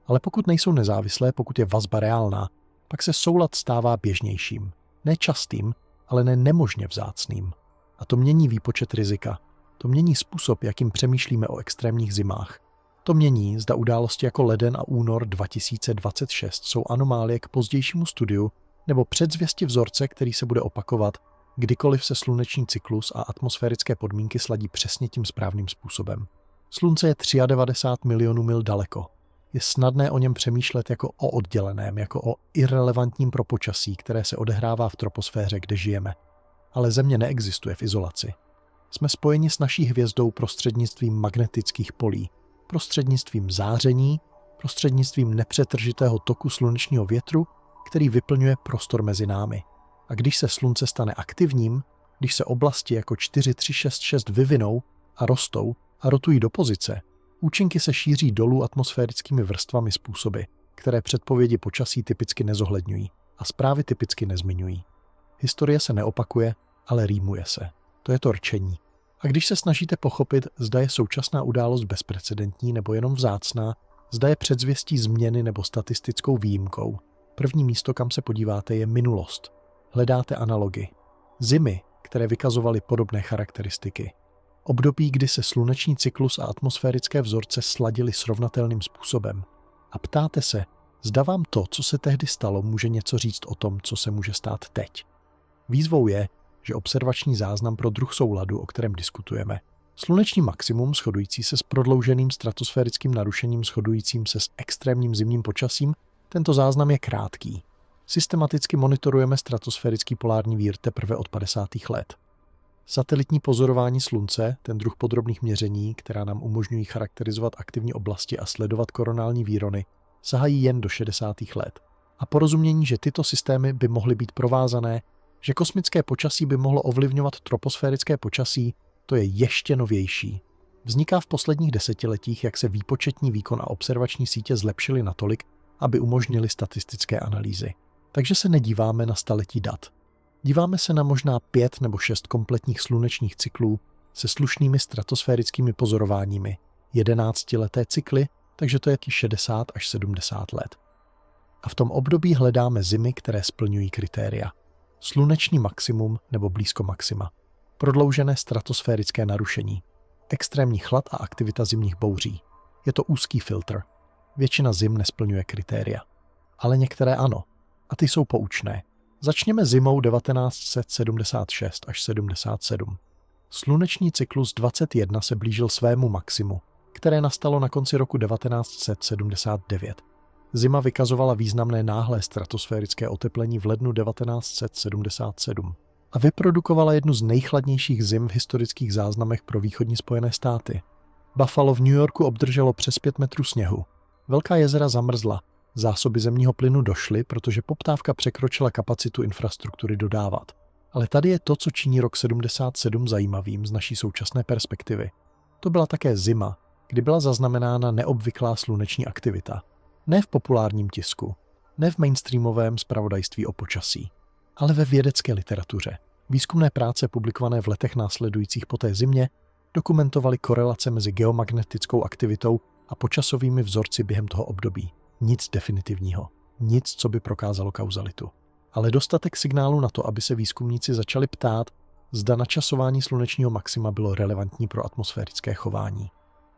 Ale pokud nejsou nezávislé, pokud je vazba reálná, pak se soulad stává běžnějším. Ne častým, ale ne nemožně vzácným. A to mění výpočet rizika. To mění způsob, jakým přemýšlíme o extrémních zimách. To mění, zda události jako leden a únor 2026 jsou anomálie k pozdějšímu studiu nebo předzvěsti vzorce, který se bude opakovat, kdykoliv se sluneční cyklus a atmosférické podmínky sladí přesně tím správným způsobem. Slunce je 93 milionů mil daleko. Je snadné o něm přemýšlet jako o odděleném, jako o irelevantním pro počasí, které se odehrává v troposféře, kde žijeme. Ale Země neexistuje v izolaci. Jsme spojeni s naší hvězdou prostřednictvím magnetických polí, prostřednictvím záření, prostřednictvím nepřetržitého toku slunečního větru, který vyplňuje prostor mezi námi. A když se Slunce stane aktivním, když se oblasti jako 4366 vyvinou a rostou a rotují do pozice, účinky se šíří dolů atmosférickými vrstvami způsoby, které předpovědi počasí typicky nezohledňují a zprávy typicky nezmiňují. Historie se neopakuje, ale rýmuje se. To je to rčení. A když se snažíte pochopit, zda je současná událost bezprecedentní nebo jenom vzácná, zda je předzvěstí změny nebo statistickou výjimkou, první místo, kam se podíváte, je minulost. Hledáte analogii. Zimy, které vykazovaly podobné charakteristiky. Období, kdy se sluneční cyklus a atmosférické vzorce sladily srovnatelným způsobem. A ptáte se, zda vám to, co se tehdy stalo, může něco říct o tom, co se může stát teď. Výzvou je, že observační záznam pro druh souladu, o kterém diskutujeme, sluneční maximum shodující se s prodlouženým stratosférickým narušením shodujícím se s extrémním zimním počasím, tento záznam je krátký. Systematicky monitorujeme stratosférický polární vír teprve od 50. let. Satelitní pozorování Slunce, ten druh podrobných měření, která nám umožňují charakterizovat aktivní oblasti a sledovat koronální výrony, sahají jen do 60. let. A porozumění, že tyto systémy by mohly být provázané, že kosmické počasí by mohlo ovlivňovat troposférické počasí, to je ještě novější. Vzniká v posledních desetiletích, jak se výpočetní výkon a observační sítě zlepšily natolik, aby umožnili statistické analýzy. Takže se nedíváme na staletí dat. Díváme se na možná 5 nebo 6 kompletních slunečních cyklů se slušnými stratosférickými pozorováními, 11leté cykly, takže to je 60 až 70 let. A v tom období hledáme zimy, které splňují kritéria. Sluneční maximum nebo blízko maxima, prodloužené stratosférické narušení, extrémní chlad a aktivita zimních bouří. Je to úzký filtr. Většina zim nesplňuje kritéria. Ale některé ano. A ty jsou poučné. Začněme zimou 1976 až 77. Sluneční cyklus 21 se blížil svému maximu, které nastalo na konci roku 1979. Zima vykazovala významné náhlé stratosférické oteplení v lednu 1977 a vyprodukovala jednu z nejchladnějších zim v historických záznamech pro východní Spojené státy. Buffalo v New Yorku obdrželo přes 5 metrů sněhu. Velká jezera zamrzla. Zásoby zemního plynu došly, protože poptávka překročila kapacitu infrastruktury dodávat. Ale tady je to, co činí rok 77 zajímavým z naší současné perspektivy. To byla také zima, kdy byla zaznamenána neobvyklá sluneční aktivita. Ne v populárním tisku, ne v mainstreamovém zpravodajství o počasí, ale ve vědecké literatuře. Výzkumné práce publikované v letech následujících po té zimě dokumentovaly korelace mezi geomagnetickou aktivitou a počasovými vzorci během toho období. Nic definitivního. Nic, co by prokázalo kauzalitu. Ale dostatek signálu na to, aby se výzkumníci začali ptát, zda načasování slunečního maxima bylo relevantní pro atmosférické chování.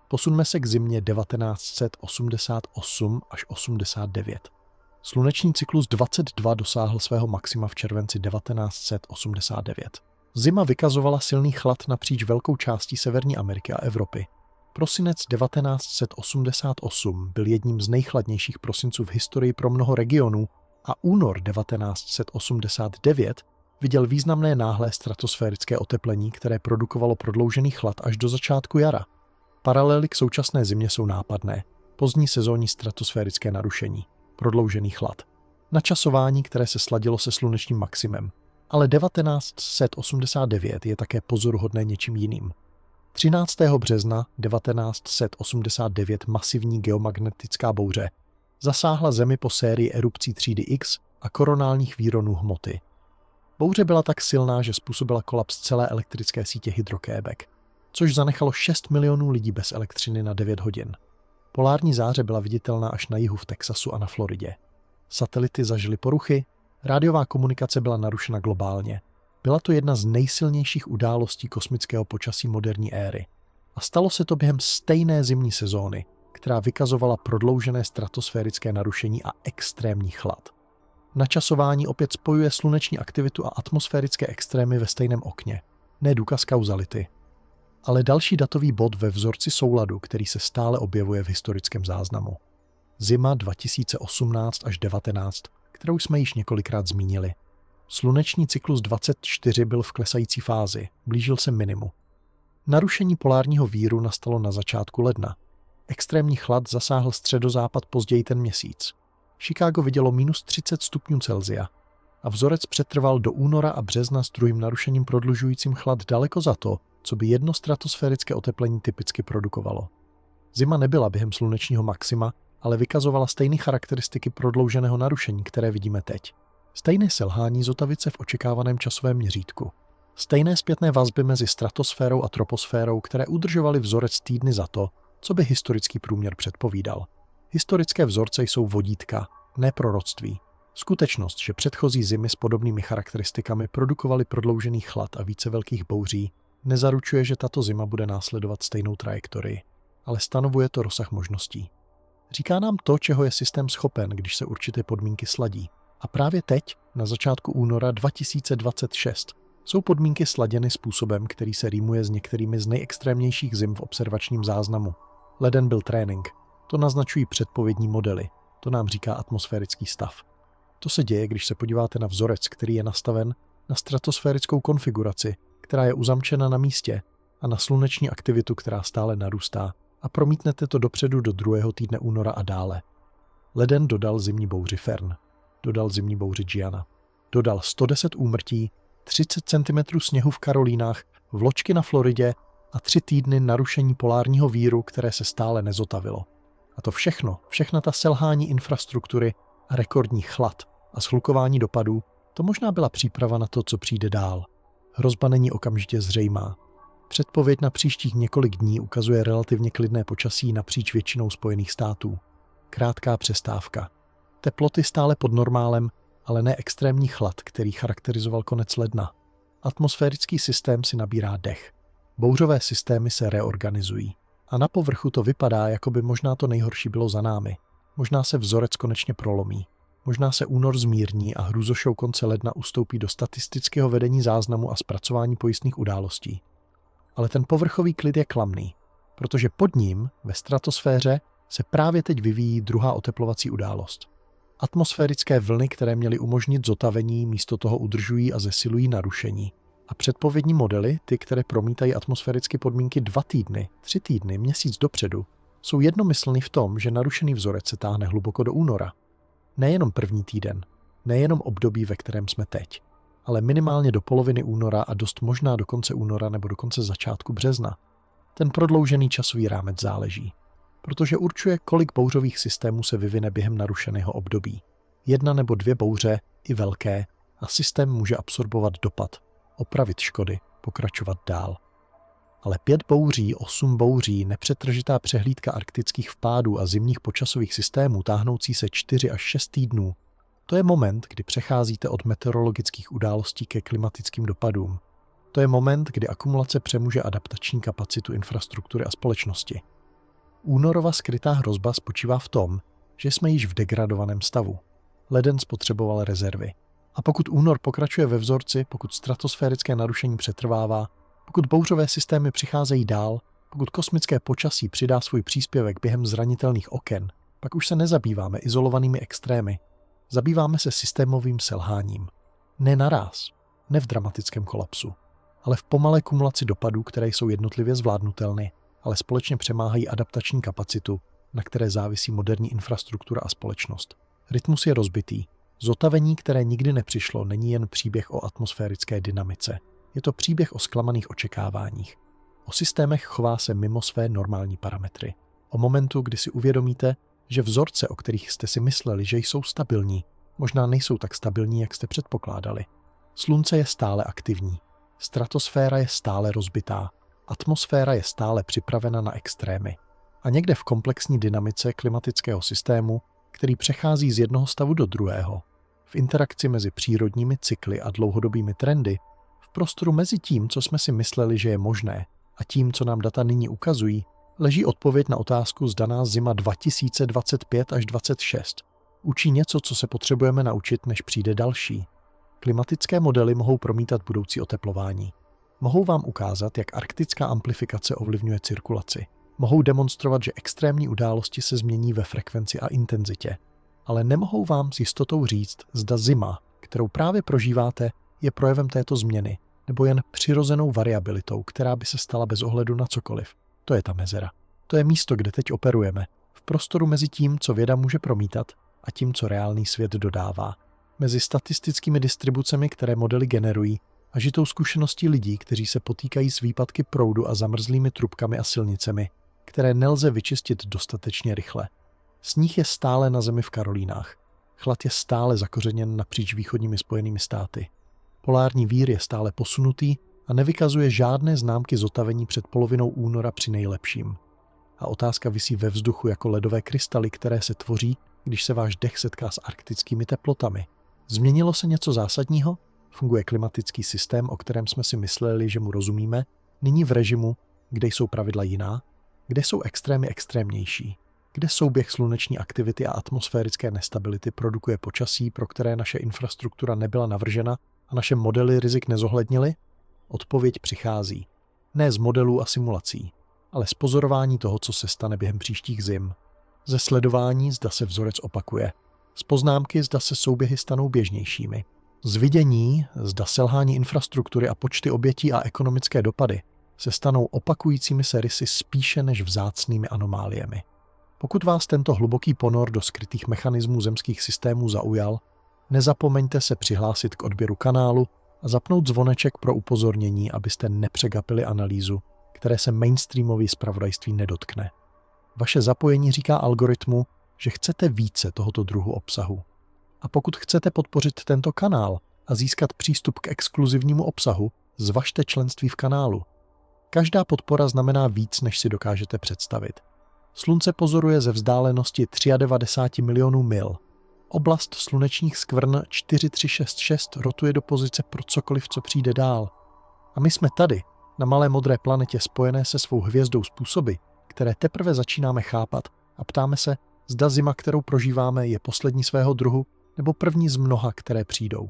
Posunme se k zimě 1988 až 89. Sluneční cyklus 22 dosáhl svého maxima v červenci 1989. Zima vykazovala silný chlad napříč velkou částí Severní Ameriky a Evropy. Prosinec 1988 byl jedním z nejchladnějších prosinců v historii pro mnoho regionů a únor 1989 viděl významné náhlé stratosférické oteplení, které produkovalo prodloužený chlad až do začátku jara. Paralely k současné zimě jsou nápadné. Pozdní sezónní stratosférické narušení, prodloužený chlad. Načasování, které se sladilo se slunečním maximem. Ale 1989 je také pozoruhodné něčím jiným. 13. března 1989 masivní geomagnetická bouře zasáhla Zemi po sérii erupcí třídy X a koronálních výronů hmoty. Bouře byla tak silná, že způsobila kolaps celé elektrické sítě hydrokébek, což zanechalo 6 milionů lidí bez elektřiny na 9 hodin. Polární záře byla viditelná až na jihu v Texasu a na Floridě. Satelity zažily poruchy, rádiová komunikace byla narušena globálně. Byla to jedna z nejsilnějších událostí kosmického počasí moderní éry. A stalo se to během stejné zimní sezóny, která vykazovala prodloužené stratosférické narušení a extrémní chlad. Načasování opět spojuje sluneční aktivitu a atmosférické extrémy ve stejném okně. Ne důkaz kauzality. ale další datový bod ve vzorci souladu, který se stále objevuje v historickém záznamu. Zima 2018 až 19, kterou jsme již několikrát zmínili. Sluneční cyklus 24 byl v klesající fázi, blížil se minimu. Narušení polárního víru nastalo na začátku ledna. Extrémní chlad zasáhl středozápad později ten měsíc. Chicago vidělo minus 30 stupňů Celsia a vzorec přetrval do února a března s druhým narušením prodlužujícím chlad daleko za to, co by jedno stratosférické oteplení typicky produkovalo. Zima nebyla během slunečního maxima, ale vykazovala stejné charakteristiky prodlouženého narušení, které vidíme teď. Stejné selhání zotavice v očekávaném časovém měřítku. Stejné zpětné vazby mezi stratosférou a troposférou, které udržovaly vzorec týdny za to, co by historický průměr předpovídal. Historické vzorce jsou vodítka, ne proroctví. Skutečnost, že předchozí zimy s podobnými charakteristikami produkovaly prodloužený chlad a více velkých bouří, nezaručuje, že tato zima bude následovat stejnou trajektorii, ale stanovuje to rozsah možností. Říká nám to, čeho je systém schopen, když se určité podmínky sladí. A právě teď, na začátku února 2026, jsou podmínky sladěny způsobem, který se rýmuje s některými z nejextrémnějších zim v observačním záznamu. Leden byl trénink. To naznačují předpovědní modely. To nám říká atmosférický stav. To se děje, když se podíváte na vzorec, který je nastaven na stratosférickou konfiguraci, která je uzamčena na místě, a na sluneční aktivitu, která stále narůstá, a promítnete to dopředu do druhého týdne února a dále. Leden dodal zimní bouři Fern. Dodal zimní bouři Gianna. Dodal 110 úmrtí, 30 cm sněhu v Karolínách, vločky na Floridě a 3 týdny narušení polárního víru, které se stále nezotavilo. A to všechna ta selhání infrastruktury a rekordní chlad a shlukování dopadů, to možná byla příprava na to, co přijde dál. Hrozba není okamžitě zřejmá. Předpověď na příštích několik dní ukazuje relativně klidné počasí napříč většinou Spojených států. Krátká přestávka. Teploty stále pod normálem, ale ne extrémní chlad, který charakterizoval konec ledna. Atmosférický systém si nabírá dech. Bouřové systémy se reorganizují. A na povrchu to vypadá, jako by možná to nejhorší bylo za námi. Možná se vzorec konečně prolomí. Možná se únor zmírní a hrůzošou konce ledna ustoupí do statistického vedení záznamu a zpracování pojistných událostí. Ale ten povrchový klid je klamný, protože pod ním, ve stratosféře, se právě teď vyvíjí druhá oteplovací událost. Atmosférické vlny, které měly umožnit zotavení, místo toho udržují a zesilují narušení. A předpovědní modely, ty, které promítají atmosférické podmínky 2 týdny, 3 týdny, měsíc dopředu, jsou jednomyslný v tom, že narušený vzorec se táhne hluboko do února. Nejenom první týden, nejenom období, ve kterém jsme teď, ale minimálně do poloviny února a dost možná do konce února nebo do konce začátku března. Ten prodloužený časový rámec záleží, protože určuje, kolik bouřových systémů se vyvine během narušeného období. 1 nebo 2 bouře, i velké, a systém může absorbovat dopad, opravit škody, pokračovat dál. Ale 5 bouří, 8 bouří, nepřetržitá přehlídka arktických vpádů a zimních počasových systémů táhnoucí se 4 až 6 týdnů, to je moment, kdy přecházíte od meteorologických událostí ke klimatickým dopadům. To je moment, kdy akumulace přemůže adaptační kapacitu infrastruktury a společnosti. Únorova skrytá hrozba spočívá v tom, že jsme již v degradovaném stavu. Leden spotřeboval rezervy. A pokud únor pokračuje ve vzorci, pokud stratosférické narušení přetrvává, pokud bouřové systémy přicházejí dál, pokud kosmické počasí přidá svůj příspěvek během zranitelných oken, pak už se nezabýváme izolovanými extrémy. Zabýváme se systémovým selháním. Ne naráz, ne v dramatickém kolapsu, ale v pomalé kumulaci dopadů, které jsou jednotlivě zvládnutelné, ale společně přemáhají adaptační kapacitu, na které závisí moderní infrastruktura a společnost. Rytmus je rozbitý. Zotavení, které nikdy nepřišlo, není jen příběh o atmosférické dynamice. Je to příběh o zklamaných očekáváních. O systémech chová se mimo své normální parametry. O momentu, kdy si uvědomíte, že vzorce, o kterých jste si mysleli, že jsou stabilní, možná nejsou tak stabilní, jak jste předpokládali. Slunce je stále aktivní. Stratosféra je stále rozbitá. Atmosféra je stále připravena na extrémy. A někde v komplexní dynamice klimatického systému, který přechází z jednoho stavu do druhého, v interakci mezi přírodními cykly a dlouhodobými trendy, v prostoru mezi tím, co jsme si mysleli, že je možné, a tím, co nám data nyní ukazují, leží odpověď na otázku, zda nás zima 2025 až 26 učí něco, co se potřebujeme naučit, než přijde další. Klimatické modely mohou promítat budoucí oteplování. Mohou vám ukázat, jak arktická amplifikace ovlivňuje cirkulaci. Mohou demonstrovat, že extrémní události se změní ve frekvenci a intenzitě. Ale nemohou vám s jistotou říct, zda zima, kterou právě prožíváte, je projevem této změny, nebo jen přirozenou variabilitou, která by se stala bez ohledu na cokoliv. To je ta mezera. To je místo, kde teď operujeme, v prostoru mezi tím, co věda může promítat, a tím, co reálný svět dodává. Mezi statistickými distribucemi, které modely generují, a žitou zkušeností lidí, kteří se potýkají s výpadky proudu a zamrzlými trubkami a silnicemi, které nelze vyčistit dostatečně rychle. Sníh je stále na zemi v Karolínách. Chlad je stále zakořeněn napříč východními Spojenými státy. Polární vír je stále posunutý a nevykazuje žádné známky zotavení před polovinou února při nejlepším. A otázka visí ve vzduchu jako ledové krystaly, které se tvoří, když se váš dech setká s arktickými teplotami. Změnilo se něco zásadního? Funguje klimatický systém, o kterém jsme si mysleli, že mu rozumíme, nyní v režimu, kde jsou pravidla jiná, kde jsou extrémy extrémnější, kde souběh sluneční aktivity a atmosférické nestability produkuje počasí, pro které naše infrastruktura nebyla navržena a naše modely rizik nezohlednily? Odpověď přichází. Ne z modelů a simulací, ale z pozorování toho, co se stane během příštích zim. Ze sledování, zda se vzorec opakuje. Z poznámky, zda se souběhy stanou běžnějšími. Z vidění, zda selhání infrastruktury a počty obětí a ekonomické dopady se stanou opakujícími se rysy spíše než vzácnými anomáliemi. Pokud vás tento hluboký ponor do skrytých mechanismů zemských systémů zaujal, nezapomeňte se přihlásit k odběru kanálu a zapnout zvoneček pro upozornění, abyste nepřegapili analýzu, které se mainstreamové zpravodajství nedotkne. Vaše zapojení říká algoritmu, že chcete více tohoto druhu obsahu. A pokud chcete podpořit tento kanál a získat přístup k exkluzivnímu obsahu, zvažte členství v kanálu. Každá podpora znamená víc, než si dokážete představit. Slunce pozoruje ze vzdálenosti 93 milionů mil. Oblast slunečních skvrn 4366 rotuje do pozice pro cokoliv, co přijde dál. A my jsme tady, na malé modré planetě spojené se svou hvězdou způsoby, které teprve začínáme chápat a ptáme se, zda zima, kterou prožíváme, je poslední svého druhu nebo první z mnoha, které přijdou.